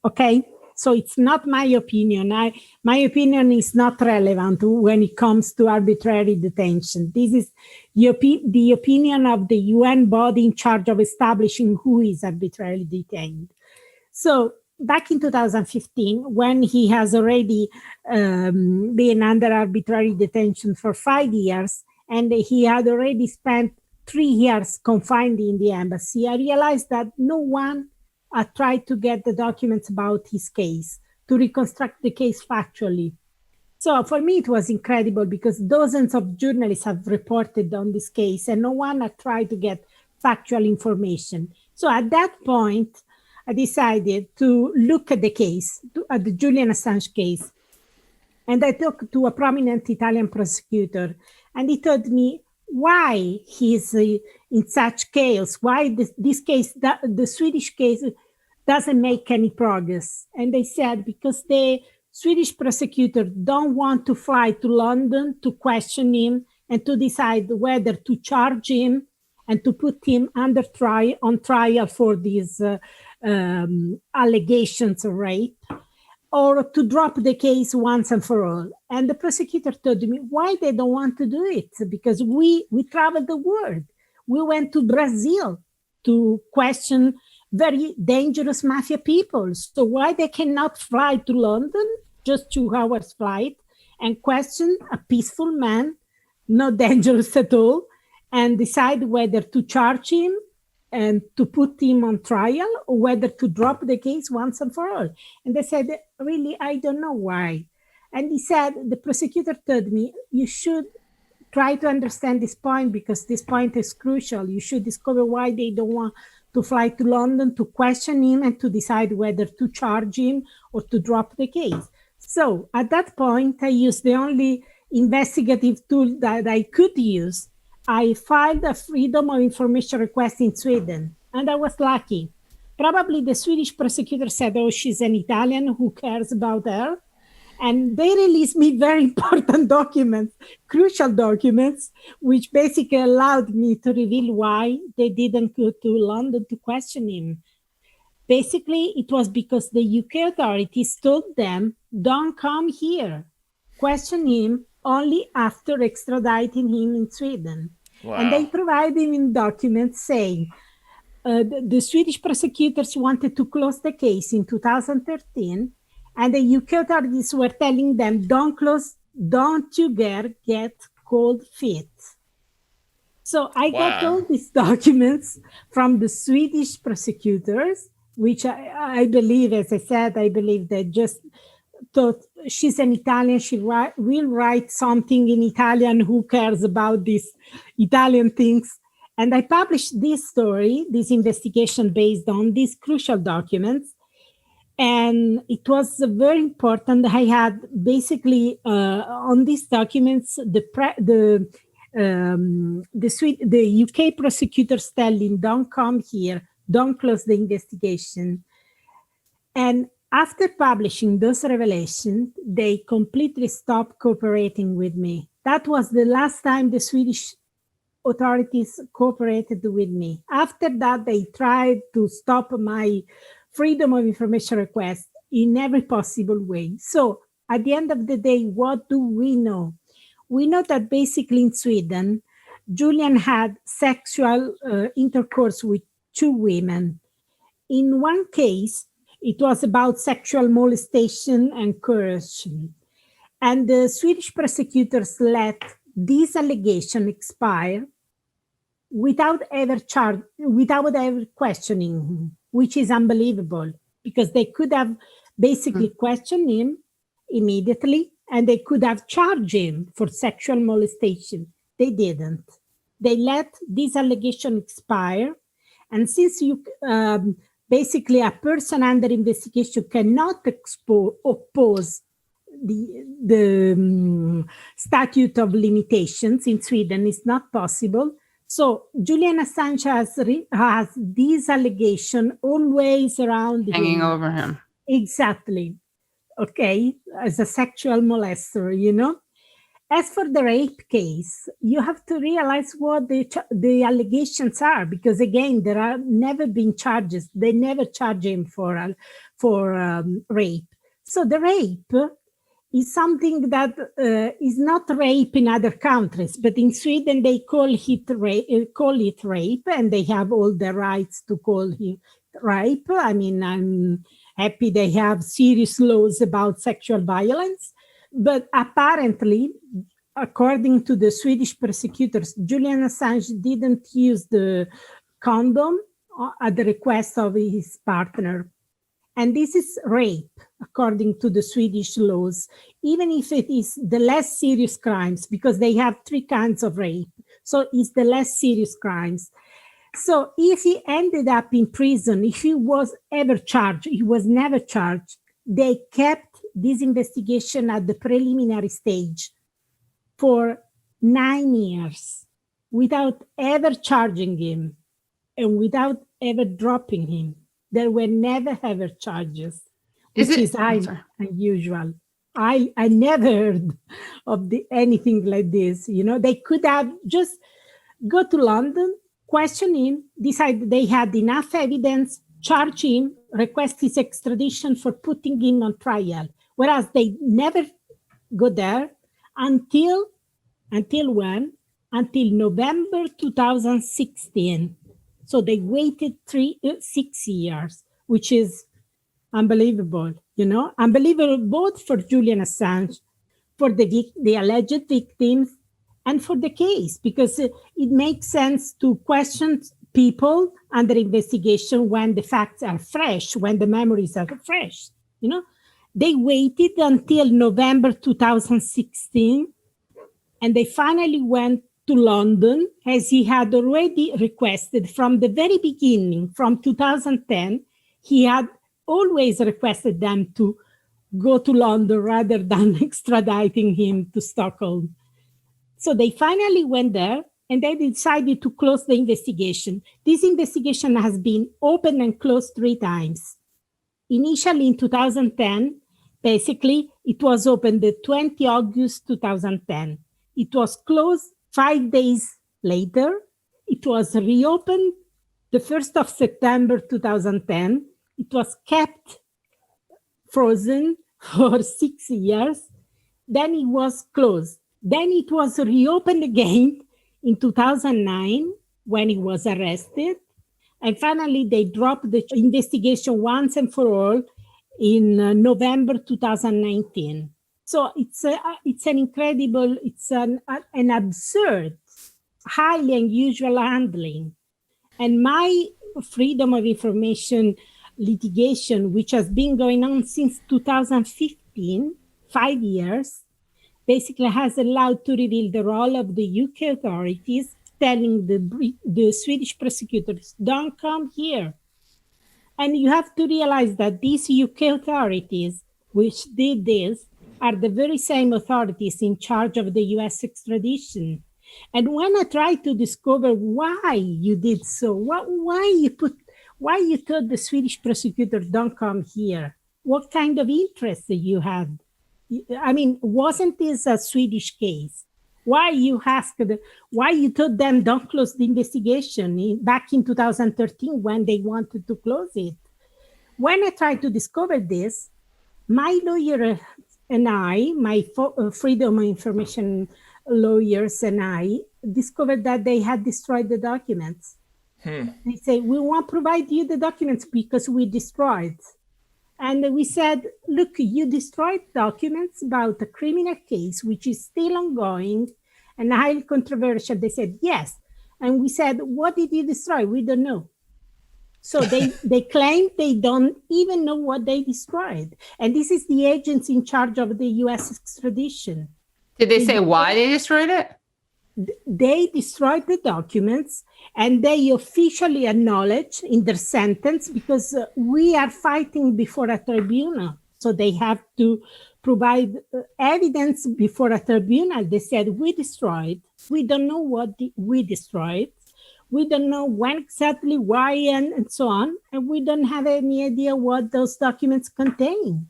Okay? So it's not my opinion. My opinion is not relevant when it comes to arbitrary detention. This is the opinion of the UN body in charge of establishing who is arbitrarily detained. So back in 2015, when he has already been under arbitrary detention for 5 years, and he had already spent 3 years confined in the embassy, I realized that no one tried to get the documents about his case, to reconstruct the case factually. So for me, it was incredible because dozens of journalists have reported on this case and no one had tried to get factual information. So at that point, I decided to look at the case, at the Julian Assange case. And I talked to a prominent Italian prosecutor, and he told me why he's in such chaos, why this case, the Swedish case, doesn't make any progress. And they said because the Swedish prosecutor don't want to fly to London to question him and to decide whether to charge him and to put him on trial for these allegations of rape, or to drop the case once and for all. And the prosecutor told me why they don't want to do it, because we traveled the world. We went to Brazil to question very dangerous mafia people. So why they cannot fly to London, just 2 hours flight, and question a peaceful man, not dangerous at all, and decide whether to charge him and to put him on trial or whether to drop the case once and for all. And they said, really, I don't know why. And he said, the prosecutor told me, you should try to understand this point because this point is crucial. You should discover why they don't want to fly to London to question him and to decide whether to charge him or to drop the case. So at that point, I used the only investigative tool that I could use. I filed a Freedom of Information request in Sweden, and I was lucky. Probably the Swedish prosecutor said, oh, she's an Italian, who cares about her? And they released me very important documents, crucial documents, which basically allowed me to reveal why they didn't go to London to question him. Basically, it was because the UK authorities told them, don't come here, question him only after extraditing him in Sweden. Wow. And they provided him documents saying the Swedish prosecutors wanted to close the case in 2013, and the UK authorities were telling them, don't close, don't you dare get cold feet. So I got all these documents from the Swedish prosecutors, which I believe, as I said, I believe they just thought she's an Italian, she will write something in Italian, who cares about these Italian things. And I published this story, this investigation based on these crucial documents. And it was very important. I had basically on these documents, the UK prosecutors telling, don't come here, don't close the investigation. And after publishing those revelations, they completely stopped cooperating with me. That was the last time the Swedish authorities cooperated with me. After that, they tried to stop my Freedom of Information request in every possible way. So at the end of the day, what do we know? We know that basically in Sweden, Julian had sexual intercourse with 2 women. In one case, it was about sexual molestation and coercion. And the Swedish prosecutors let this allegation expire without ever questioning him, which is unbelievable, because they could have basically questioned him immediately and they could have charged him for sexual molestation. They didn't. They let this allegation expire. And since you basically a person under investigation cannot oppose the statute of limitations in Sweden, is not possible. So Julian Assange has this allegation always around hanging over him. Exactly. Okay, as a sexual molester, you know. As for the rape case, you have to realize what the allegations are, because again, there are never been charges. They never charge him for rape. So the rape is something that is not rape in other countries, but in Sweden they call it rape, and they have all the rights to call it rape. I mean, happy they have serious laws about sexual violence. But apparently, according to the Swedish prosecutors, Julian Assange didn't use the condom at the request of his partner. And this is rape, according to the Swedish laws, even if it is the less serious crimes, because they have 3 kinds of rape. So it's the less serious crimes. So if he ended up in prison, if he was ever charged, he was never charged, they kept this investigation at the preliminary stage for 9 years without ever charging him and without ever dropping him. There were never ever charges, which is unusual. I never heard of anything like this. You know, they could have just go to London, question him, decide they had enough evidence, charge him, request his extradition for putting him on trial. Whereas they never go there until when? Until November 2016. So they waited 6 years, which is unbelievable, you know, unbelievable both for Julian Assange, for the alleged victims, and for the case, because it makes sense to question people under investigation when the facts are fresh, when the memories are fresh, you know. They waited until November 2016, and they finally went to London, as he had already requested from the very beginning, from 2010. He had always requested them to go to London rather than extraditing him to Stockholm. So they finally went there, and they decided to close the investigation. This investigation has been opened and closed 3 times. Initially in 2010, basically, it was opened the 20 August 2010. It was closed 5 days later. It was reopened the 1st of September 2010. It was kept frozen for 6 years. Then it was closed. Then it was reopened again in 2009 when he was arrested. And finally, they dropped the investigation once and for all in November 2019. So it's an incredible, it's an absurd, highly unusual handling. And my freedom of information litigation, which has been going on since 2015, 5 years, basically has allowed to reveal the role of the UK authorities, telling the Swedish prosecutors, don't come here. And you have to realize that these UK authorities, which did this, are the very same authorities in charge of the US extradition. And when I tried to discover why you did so, why you told the Swedish prosecutor, don't come here, what kind of interest you had? I mean, wasn't this a Swedish case? Why you told them don't close the investigation back in 2013 when they wanted to close it? When I tried to discover this, my lawyer and I, my freedom of information lawyers and I, discovered that they had destroyed the documents. They say, we won't provide you the documents because we destroyed. And we said, look, you destroyed documents about a criminal case, which is still ongoing and highly controversial. They said, yes. And we said, what did you destroy? We don't know. So they claim they don't even know what they destroyed. And this is the agency in charge of the US extradition. Did they say why they destroyed it? They destroyed the documents, and they officially acknowledge in their sentence, because we are fighting before a tribunal. So they have to provide evidence before a tribunal. They said, we destroyed. We don't know what we destroyed. We don't know when exactly, why, and so on. And we don't have any idea what those documents contain.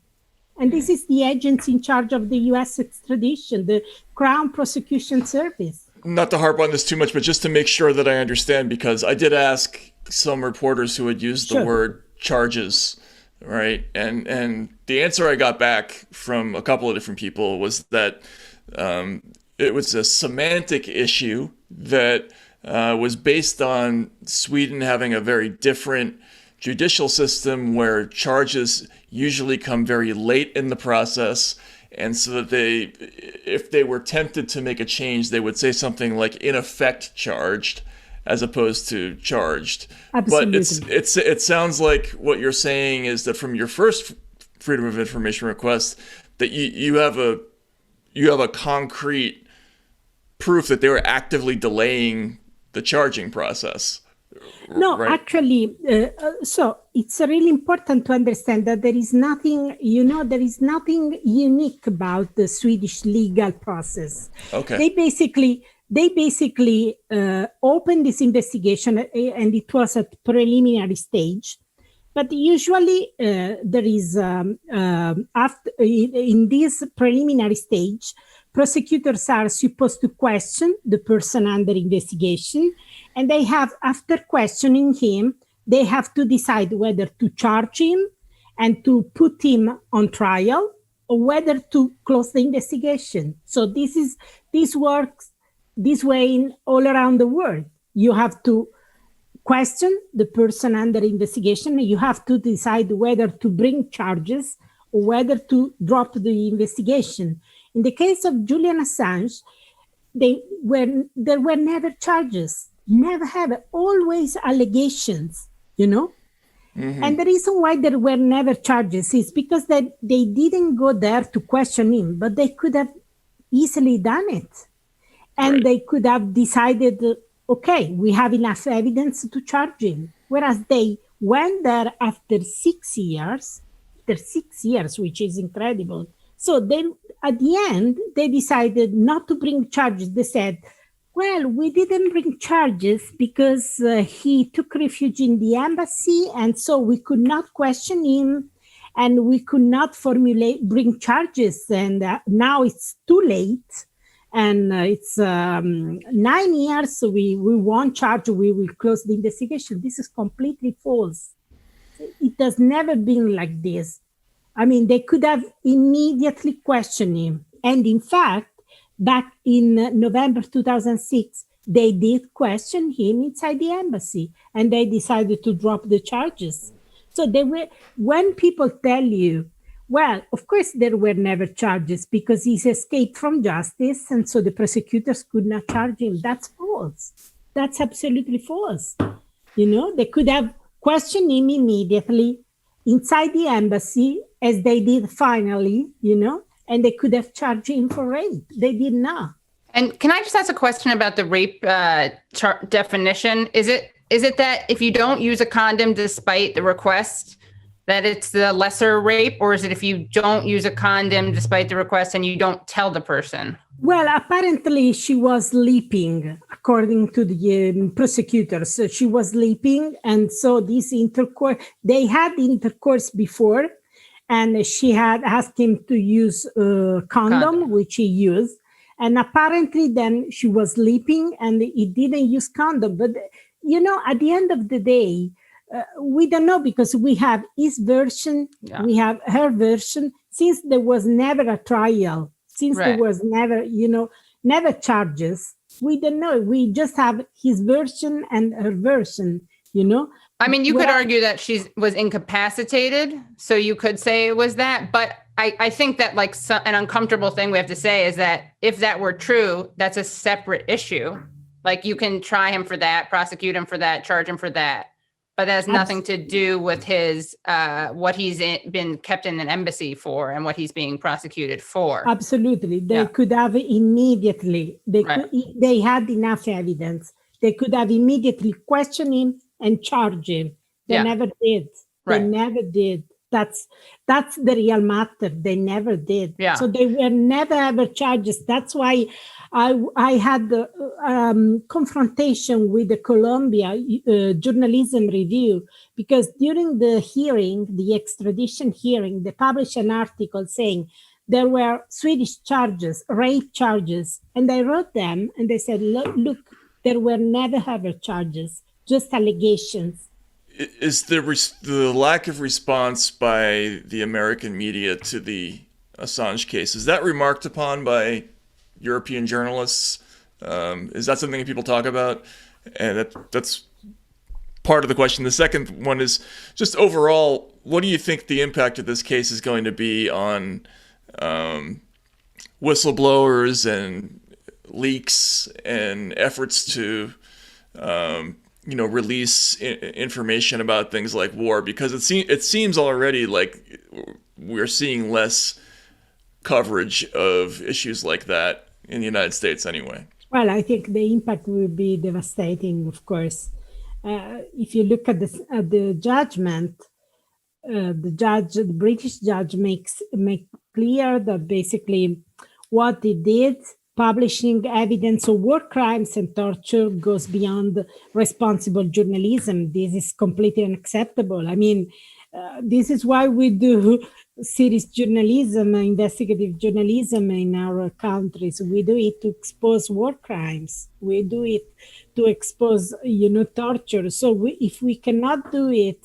And this is the agency in charge of the US extradition, the Crown Prosecution Service. Not to harp on this too much, but just to make sure that I understand, because I did ask some reporters who had used the word charges, right? And the answer I got back from a couple of different people was that it was a semantic issue that was based on Sweden having a very different judicial system where charges usually come very late in the process, and so that if they were tempted to make a change, they would say something like "in effect charged" as opposed to charged. Absolutely. But it sounds like what you're saying is that from your first Freedom of Information request, that you have a concrete proof that they were actively delaying the charging process. No, right? actually, so it's really important to understand that there is nothing, there is nothing unique about the Swedish legal process. Okay. They basically opened this investigation, and it was at preliminary stage. But usually there is, after in this preliminary stage, prosecutors are supposed to question the person under investigation, and they have, after questioning him, they have to decide whether to charge him and to put him on trial, or whether to close the investigation. So this works this way all around the world. You have to question the person under investigation. You have to decide whether to bring charges or whether to drop the investigation. In the case of Julian Assange, there were never charges, never have, always allegations, Mm-hmm. And the reason why there were never charges is because they didn't go there to question him, but they could have easily done it. And Right. they could have decided, okay, we have enough evidence to charge him. Whereas they went there after 6 years, which is incredible. So then at the end, they decided not to bring charges. They said, well, we didn't bring charges because he took refuge in the embassy, and so we could not question him, and we could not bring charges. And now it's too late, and it's 9 years, so we won't charge, we will close the investigation. This is completely false. It has never been like this. I mean, they could have immediately questioned him. And in fact, back in November 2006, they did question him inside the embassy, and they decided to drop the charges. So when people tell you, well, of course, there were never charges because he's escaped from justice, and so the prosecutors could not charge him. That's false. That's absolutely false. They could have questioned him immediately inside the embassy, as they did finally, and they could have charged him for rape. They did not. And can I just ask a question about the rape definition? Is it that if you don't use a condom despite the request, that it's the lesser rape, or is it if you don't use a condom despite the request and you don't tell the person? Well, apparently she was sleeping, according to the prosecutors. So she was sleeping, and so this they had intercourse before, and she had asked him to use a condom, which he used. And apparently then she was sleeping and he didn't use condom. But, at the end of the day, we don't know, because we have his version, we have her version, since there was never a trial, since there was never, never charges. We don't know. We just have his version and her version, I mean, you could argue that she was incapacitated, so you could say it was that. But I think that an uncomfortable thing we have to say is that if that were true, that's a separate issue. Like, you can try him for that, prosecute him for that, charge him for that. But that has nothing to do with his what he's been kept in an embassy for and what he's being prosecuted for. Absolutely. They could have immediately, they had enough evidence. They could have immediately questioned him and charge him. They never did. They never did. That's the real matter. They never did. Yeah. So they were never ever charges. That's why I had the confrontation with the Columbia Journalism Review, because during the hearing, the extradition hearing, they published an article saying there were Swedish charges, rape charges, and I wrote them and they said, look, there were never ever charges, just allegations. Is the lack of response by the American media to the Assange case, is that remarked upon by European journalists? Is that something that people talk about? And part of the question. The second one is just overall, what do you think the impact of this case is going to be on whistleblowers and leaks and efforts to release information about things like war? Because it seems already like we're seeing less coverage of issues like that in the United States anyway. Well, I think the impact will be devastating, of course. If you look at the judgment, the British judge make clear that basically what he did, publishing evidence of war crimes and torture, goes beyond responsible journalism. This is completely unacceptable. I mean, this is why we do serious journalism, investigative journalism in our countries. We do it to expose war crimes. We do it to expose, torture. So if we cannot do it,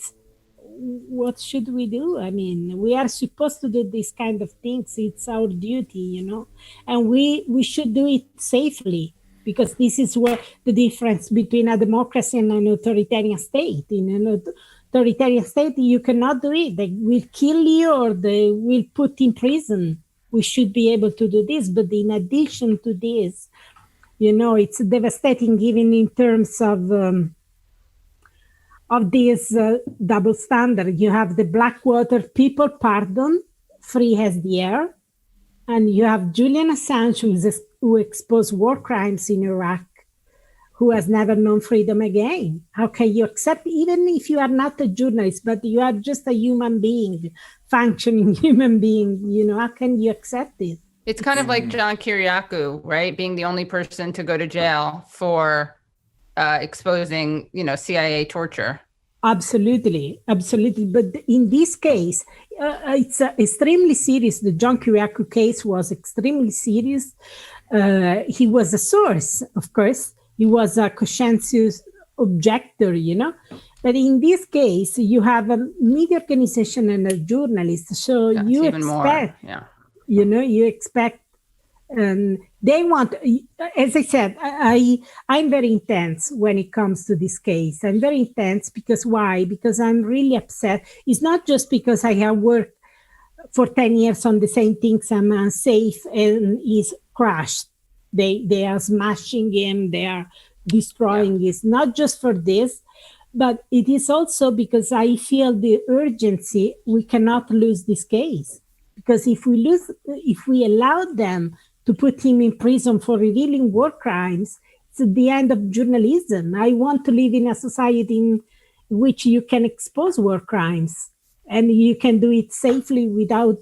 what should we do? I mean, we are supposed to do these kind of things. It's our duty, and we should do it safely, because this is where the difference between a democracy and an authoritarian state. In an authoritarian state, you cannot do it. They will kill you or they will put in prison. We should be able to do this. But in addition to this, it's devastating even in terms of this double standard. You have the Blackwater people pardon, free as the air, and you have Julian Assange, who exposed war crimes in Iraq, who has never known freedom again. How can you accept, even if you are not a journalist, but you are just a human being, functioning human being, how can you accept it? It's kind of like John Kiriakou, right? Being the only person to go to jail for exposing, CIA torture. Absolutely. But in this case, it's extremely serious. The John Kiriakou case was extremely serious. He was a source, of course. He was a conscientious objector, But in this case, you have a media organization and a journalist. So you expect, more. Yeah. You expect. They want, as I said, I'm very intense when it comes to this case. I'm very intense because why? Because I'm really upset. It's not just because I have worked for 10 years on the same things, I'm unsafe and he's crashed. They are smashing him, they are destroying it. Not just for this, but it is also because I feel the urgency. We cannot lose this case. Because if we allow them to put him in prison for revealing war crimes, it's the end of journalism. I want to live in a society in which you can expose war crimes and you can do it safely without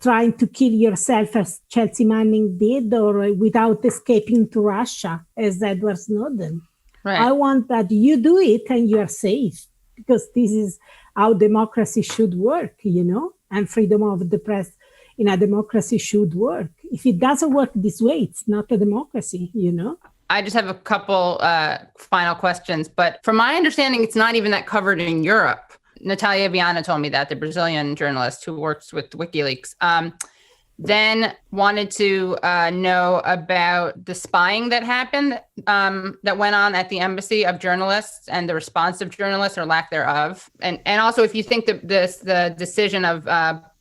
trying to kill yourself as Chelsea Manning did, or without escaping to Russia as Edward Snowden. Right. I want that you do it and you are safe, because this is how democracy should work, and freedom of the press in a democracy should work. If it doesn't work this way, it's not a democracy, I just have a couple final questions, but from my understanding, it's not even that covered in Europe. Natalia Viana told me that, the Brazilian journalist who works with WikiLeaks, then wanted to know about the spying that happened, that went on at the embassy of journalists and the response of journalists or lack thereof. And also if you think that the decision of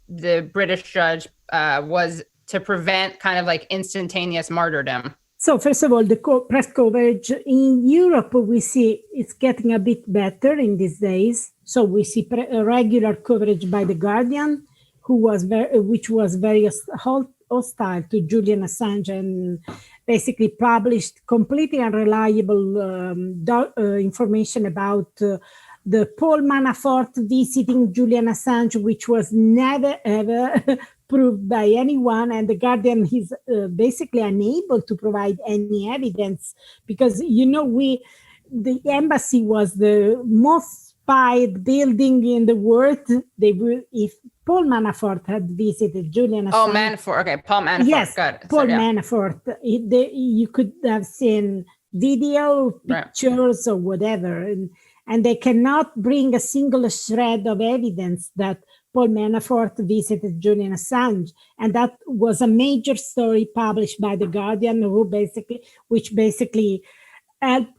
the British judge was to prevent kind of like instantaneous martyrdom. So first of all, the press coverage in Europe, we see it's getting a bit better in these days. So we see regular coverage by The Guardian, which was very hostile to Julian Assange and basically published completely unreliable information about the Paul Manafort visiting Julian Assange, which was never, ever proved by anyone. And The Guardian is basically unable to provide any evidence because, the embassy was the most spied building in the world. If Paul Manafort had visited Julian Assange. Oh, Manafort. Okay, Paul Manafort. Yes, got it. Paul Manafort. You could have seen video, pictures, or whatever. And they cannot bring a single shred of evidence that Paul Manafort visited Julian Assange. And that was a major story published by The Guardian, which basically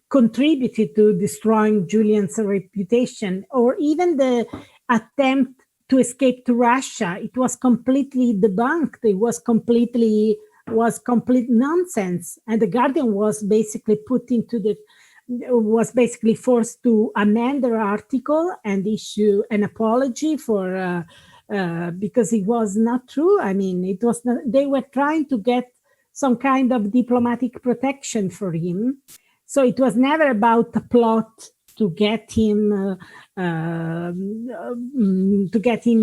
contributed to destroying Julian's reputation, or even the attempt to escape to Russia. It was completely debunked. It was complete nonsense. And the Guardian was basically forced to amend their article and issue an apology for because it was not true. I mean, it was not, they were trying to get some kind of diplomatic protection for him. So it was never about a plot to get him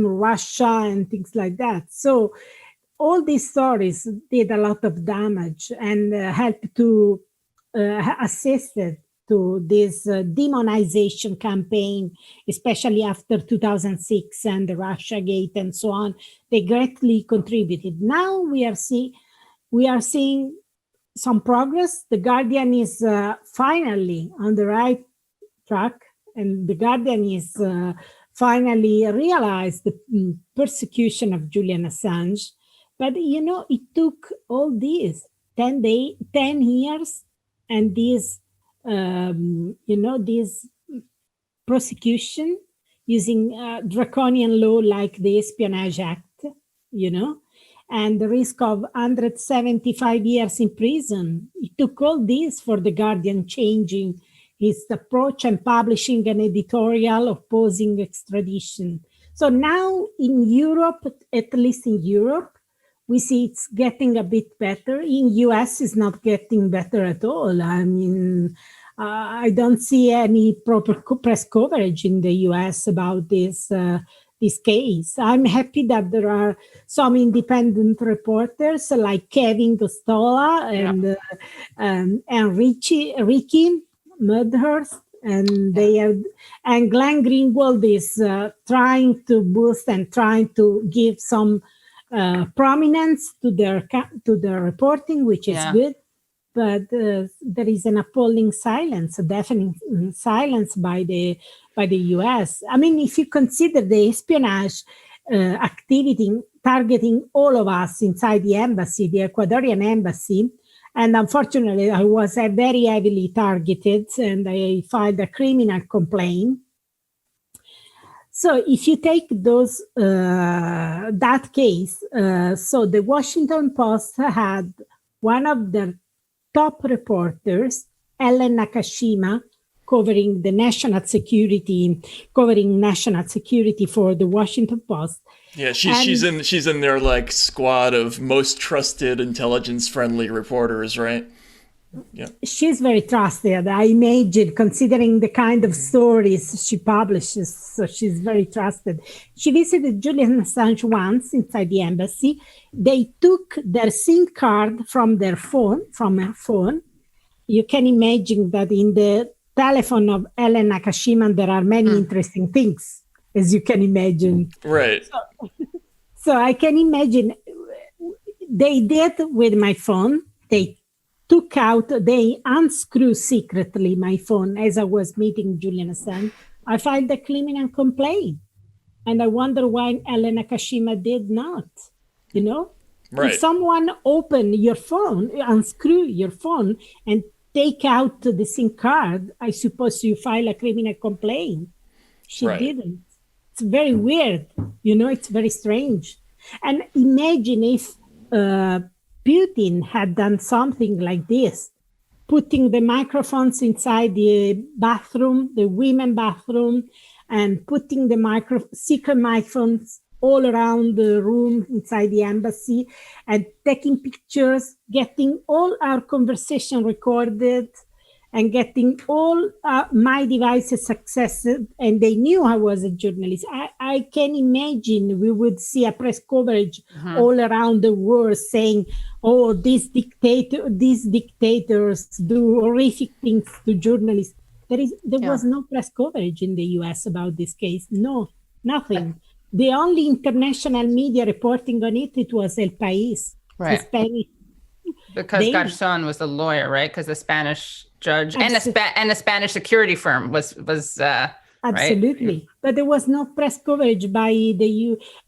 Russia and things like that. So all these stories did a lot of damage and helped to assisted to this demonization campaign, especially after 2006 and the Russia Gate and so on. They greatly contributed. Now we are seeing some progress. The Guardian is finally on the right track, and the Guardian is finally realized the persecution of Julian Assange. But, it took all these 10 years and this prosecution using draconian law like the Espionage Act, and the risk of 175 years in prison. It took all this for the Guardian changing his approach and publishing an editorial opposing extradition. So now in Europe, at least in Europe, we see it's getting a bit better. In US, it's not getting better at all. I mean, I don't see any proper press coverage in the US about this case. I'm happy that there are some independent reporters like Kevin Gostola and Ricky Mudhurst, and and Glenn Greenwald is trying to boost and trying to give some prominence to their reporting, which is good. But there is an appalling silence, a deafening silence by the US. I mean, if you consider the espionage activity targeting all of us inside the embassy, the Ecuadorian embassy, and unfortunately, I was very heavily targeted, and I filed a criminal complaint. So if you take that case, so the Washington Post had one of their top reporters, Ellen Nakashima, covering national security for the Washington Post. Yeah, she's in their like squad of most trusted intelligence-friendly reporters, right? Yeah. She's very trusted, I imagine, considering the kind of stories she publishes. So she's very trusted. She visited Julian Assange once inside the embassy. They took their SIM card from her phone. You can imagine that in the telephone of Ellen Nakashima, there are many interesting things, as you can imagine. Right. So I can imagine they did with my phone. They unscrewed secretly my phone as I was meeting Julian Assange. I filed a criminal complaint. And I wonder why Ellen Nakashima did not, Right. If someone open your phone, unscrew your phone and take out the SIM card, I suppose you file a criminal complaint. She didn't. It's very weird. It's very strange. And imagine if Putin had done something like this, putting the microphones inside the bathroom, the women's bathroom, and putting the secret microphones all around the room inside the embassy, and taking pictures, getting all our conversation recorded, and getting all my devices accessed, and they knew I was a journalist. I can imagine we would see a press coverage all around the world saying, "Oh, these dictators do horrific things to journalists." There was no press coverage in the US about this case. No, nothing. The only international media reporting on it was El País. Right. Because Garzón was the lawyer, right? Because the Spanish judge and a Spanish security firm was Absolutely. But there was no press coverage by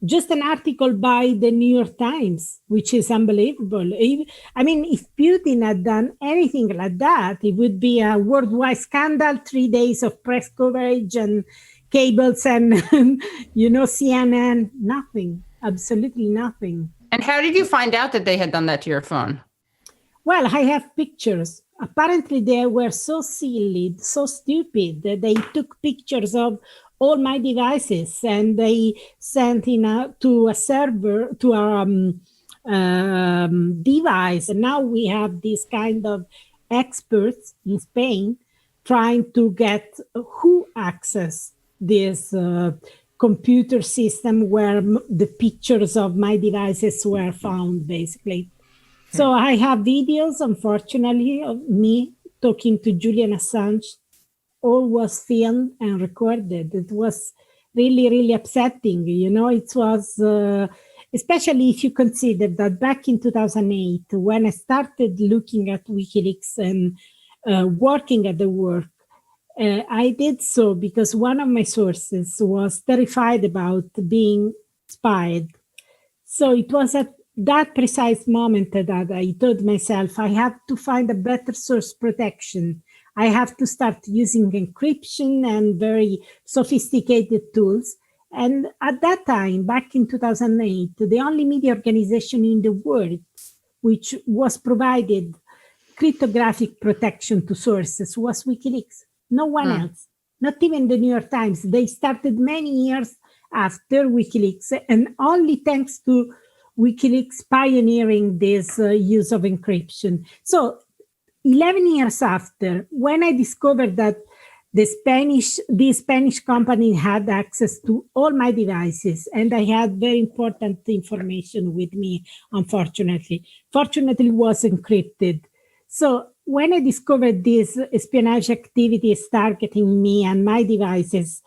just an article by the New York Times, which is unbelievable. If Putin had done anything like that, it would be a worldwide scandal, 3 days of press coverage and cables and, CNN, nothing, absolutely nothing. And how did you find out that they had done that to your phone? Well, I have pictures. Apparently, they were so silly, so stupid that they took pictures of all my devices and they sent to a server, to a device. And now we have this kind of experts in Spain trying to get who access this computer system where the pictures of my devices were found, basically. So I have videos, unfortunately, of me talking to Julian Assange. All was filmed and recorded. It was really, really upsetting. It was, especially if you consider that back in 2008, when I started looking at WikiLeaks and working at the work, I did so because one of my sources was terrified about being spied. So it was at that precise moment that I told myself, I have to find a better source protection. I have to start using encryption and very sophisticated tools. And at that time, back in 2008, the only media organization in the world which was provided cryptographic protection to sources was WikiLeaks. No one else, not even the New York Times. They started many years after WikiLeaks, and only thanks to WikiLeaks pioneering this use of encryption. So 11 years after, when I discovered that the Spanish company had access to all my devices, and I had very important information with me, unfortunately. Fortunately, it was encrypted. So when I discovered this espionage activities targeting me and my devices,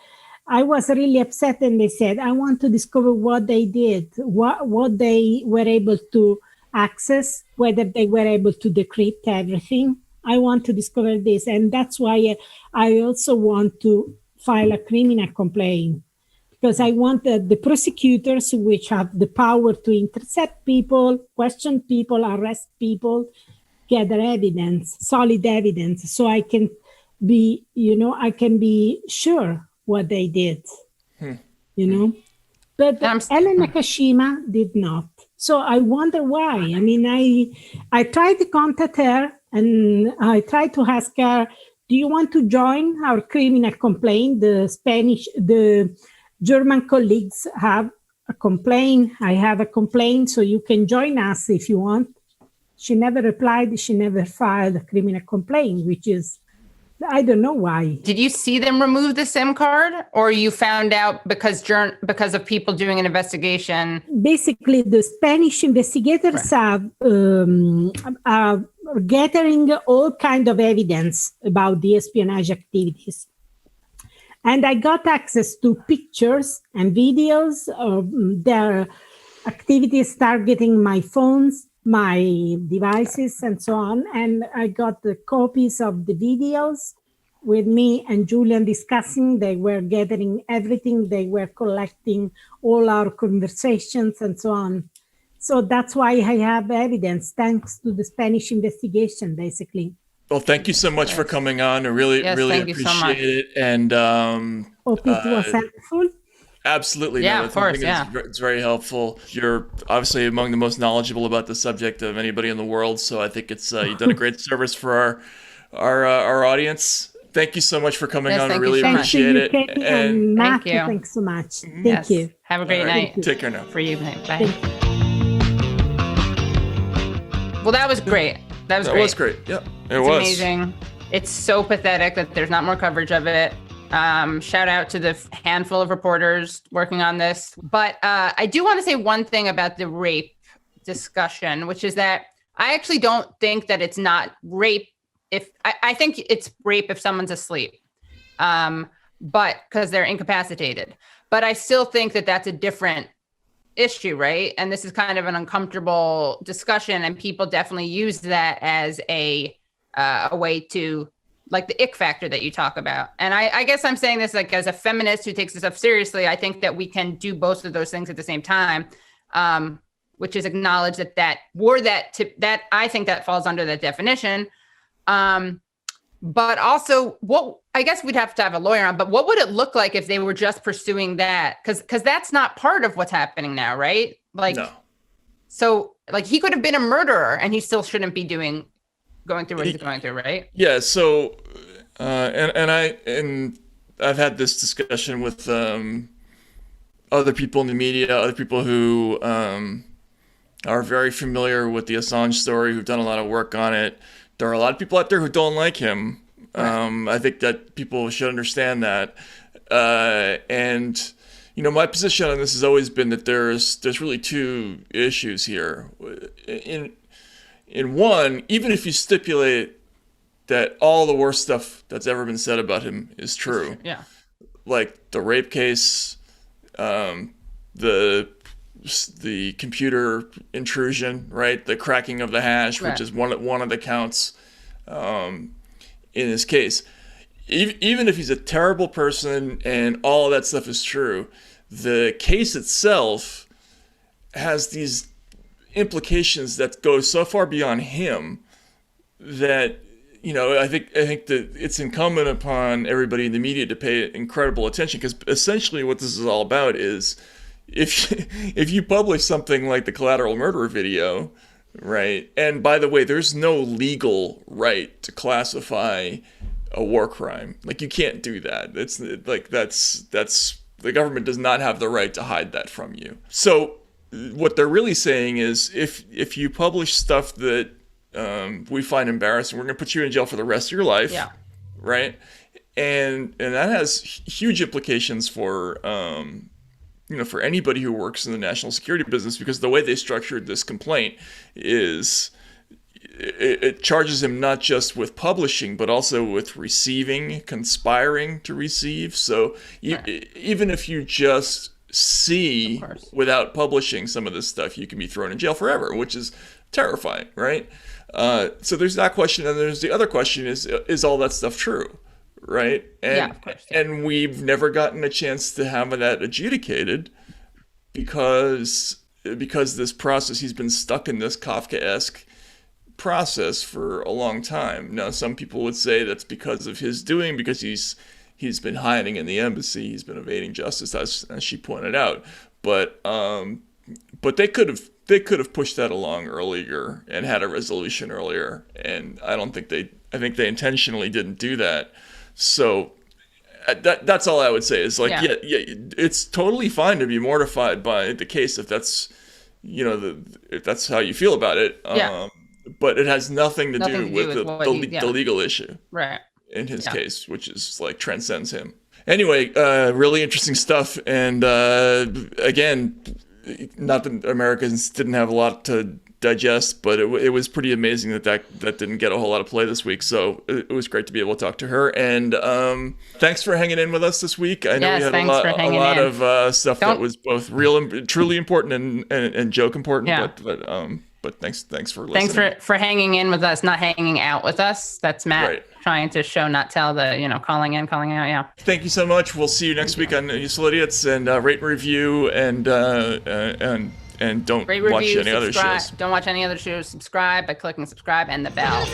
I was really upset, and they said, I want to discover what they did, what they were able to access, whether they were able to decrypt everything. I want to discover this. And that's why I also want to file a criminal complaint, because I want the prosecutors, which have the power to intercept people, question people, arrest people, gather evidence, solid evidence, so I can be, sure what they did, But Ellen Nakashima did not. So I wonder why. I tried to contact her and I tried to ask her, do you want to join our criminal complaint? The German colleagues have a complaint. I have a complaint, so you can join us if you want. She never replied. She never filed a criminal complaint, which is, I don't know why. Did you see them remove the SIM card, or you found out because of people doing an investigation? Basically, the Spanish investigators are gathering all kind of evidence about the espionage activities. And I got access to pictures and videos of their activities targeting my phones, my devices, and so on. And I got the copies of the videos with me and Julian discussing. They were gathering everything. They were collecting all our conversations and so on. So that's why I have evidence, thanks to the Spanish investigation, basically. Well, thank you so much for coming on. I really appreciate it. And hope it was helpful. Absolutely. Yeah, of course. It's very helpful. You're obviously among the most knowledgeable about the subject of anybody in the world. So I think it's you've done a great service for our audience. Thank you so much for coming on. I really appreciate it. And Matt, thanks so much. Thank you. Have a great night. Take care now. For you. Bye. Well, that was great. That was great. Yeah, it was was amazing. It's so pathetic that there's not more coverage of it. Shout out to the handful of reporters working on this. But I do want to say one thing about the rape discussion, which is that I actually don't think that it's not rape. I think it's rape if someone's asleep, but because they're incapacitated. But I still think that that's a different issue, right? And this is kind of an uncomfortable discussion, and people definitely use that as a way to like the ick factor that you talk about. And I guess I'm saying this like as a feminist who takes this stuff seriously. I think that we can do both of those things at the same time, which is acknowledge that I think that falls under that definition. But also, I guess we'd have to have a lawyer on, but what would it look like if they were just pursuing that? Because that's not part of what's happening now, right? Like, no. So like he could have been a murderer and he still shouldn't be going through what he's going through, right? Yeah. So, and I've had this discussion with other people in the media, other people who are very familiar with the Assange story, who've done a lot of work on it. There are a lot of people out there who don't like him. Right. I think that people should understand that. And you know, my position on this has always been that there's really two issues here. In one, even if you stipulate that all the worst stuff that's ever been said about him is true, yeah, like the rape case, the computer intrusion, right, the cracking of the hash, which is one of the counts in his case. Even if he's a terrible person and all of that stuff is true, the case itself has these implications that go so far beyond him that, you know, I think that it's incumbent upon everybody in the media to pay incredible attention, because essentially what this is all about is if you publish something like the Collateral Murder video, right, and by the way, there's no legal right to classify a war crime. Like, you can't do that. It's like that's the government does not have the right to hide that from you. So what they're really saying is if you publish stuff that we find embarrassing, we're going to put you in jail for the rest of your life. Yeah. Right. And that has huge implications for for anybody who works in the national security business, because the way they structured this complaint is it charges him not just with publishing, but also with receiving, conspiring to receive. So even if you just see without publishing some of this stuff, you can be thrown in jail forever, which is terrifying, right? So there's that question, and there's the other question is all that stuff true, right? And of course, and we've never gotten a chance to have that adjudicated because this process, he's been stuck in this Kafkaesque process for a long time. Now, some people would say that's because of his doing, because he's been hiding in the embassy, he's been evading justice, as she pointed out. But they could have pushed that along earlier and had a resolution earlier, and I think they intentionally didn't do that. So that's all I would say is like, yeah, it's totally fine to be mortified by the case if that's, if that's how you feel about it. But it has nothing to do with the legal issue, right? In his case, which is like transcends him. Anyway, really interesting stuff. And again, not that Americans didn't have a lot to digest, but it was pretty amazing that didn't get a whole lot of play this week. So it was great to be able to talk to her. And thanks for hanging in with us this week. I know we had a lot of stuff that was both real and truly important and joke important. Yeah. But thanks for listening. Thanks for hanging in with us, not hanging out with us. That's Matt trying to show, not tell, the calling in, calling out. Yeah. Thank you so much. We'll see you next week on Useful Idiots, and rate and review, and don't watch any other shows. Don't watch any other shows. Subscribe by clicking subscribe and the bell.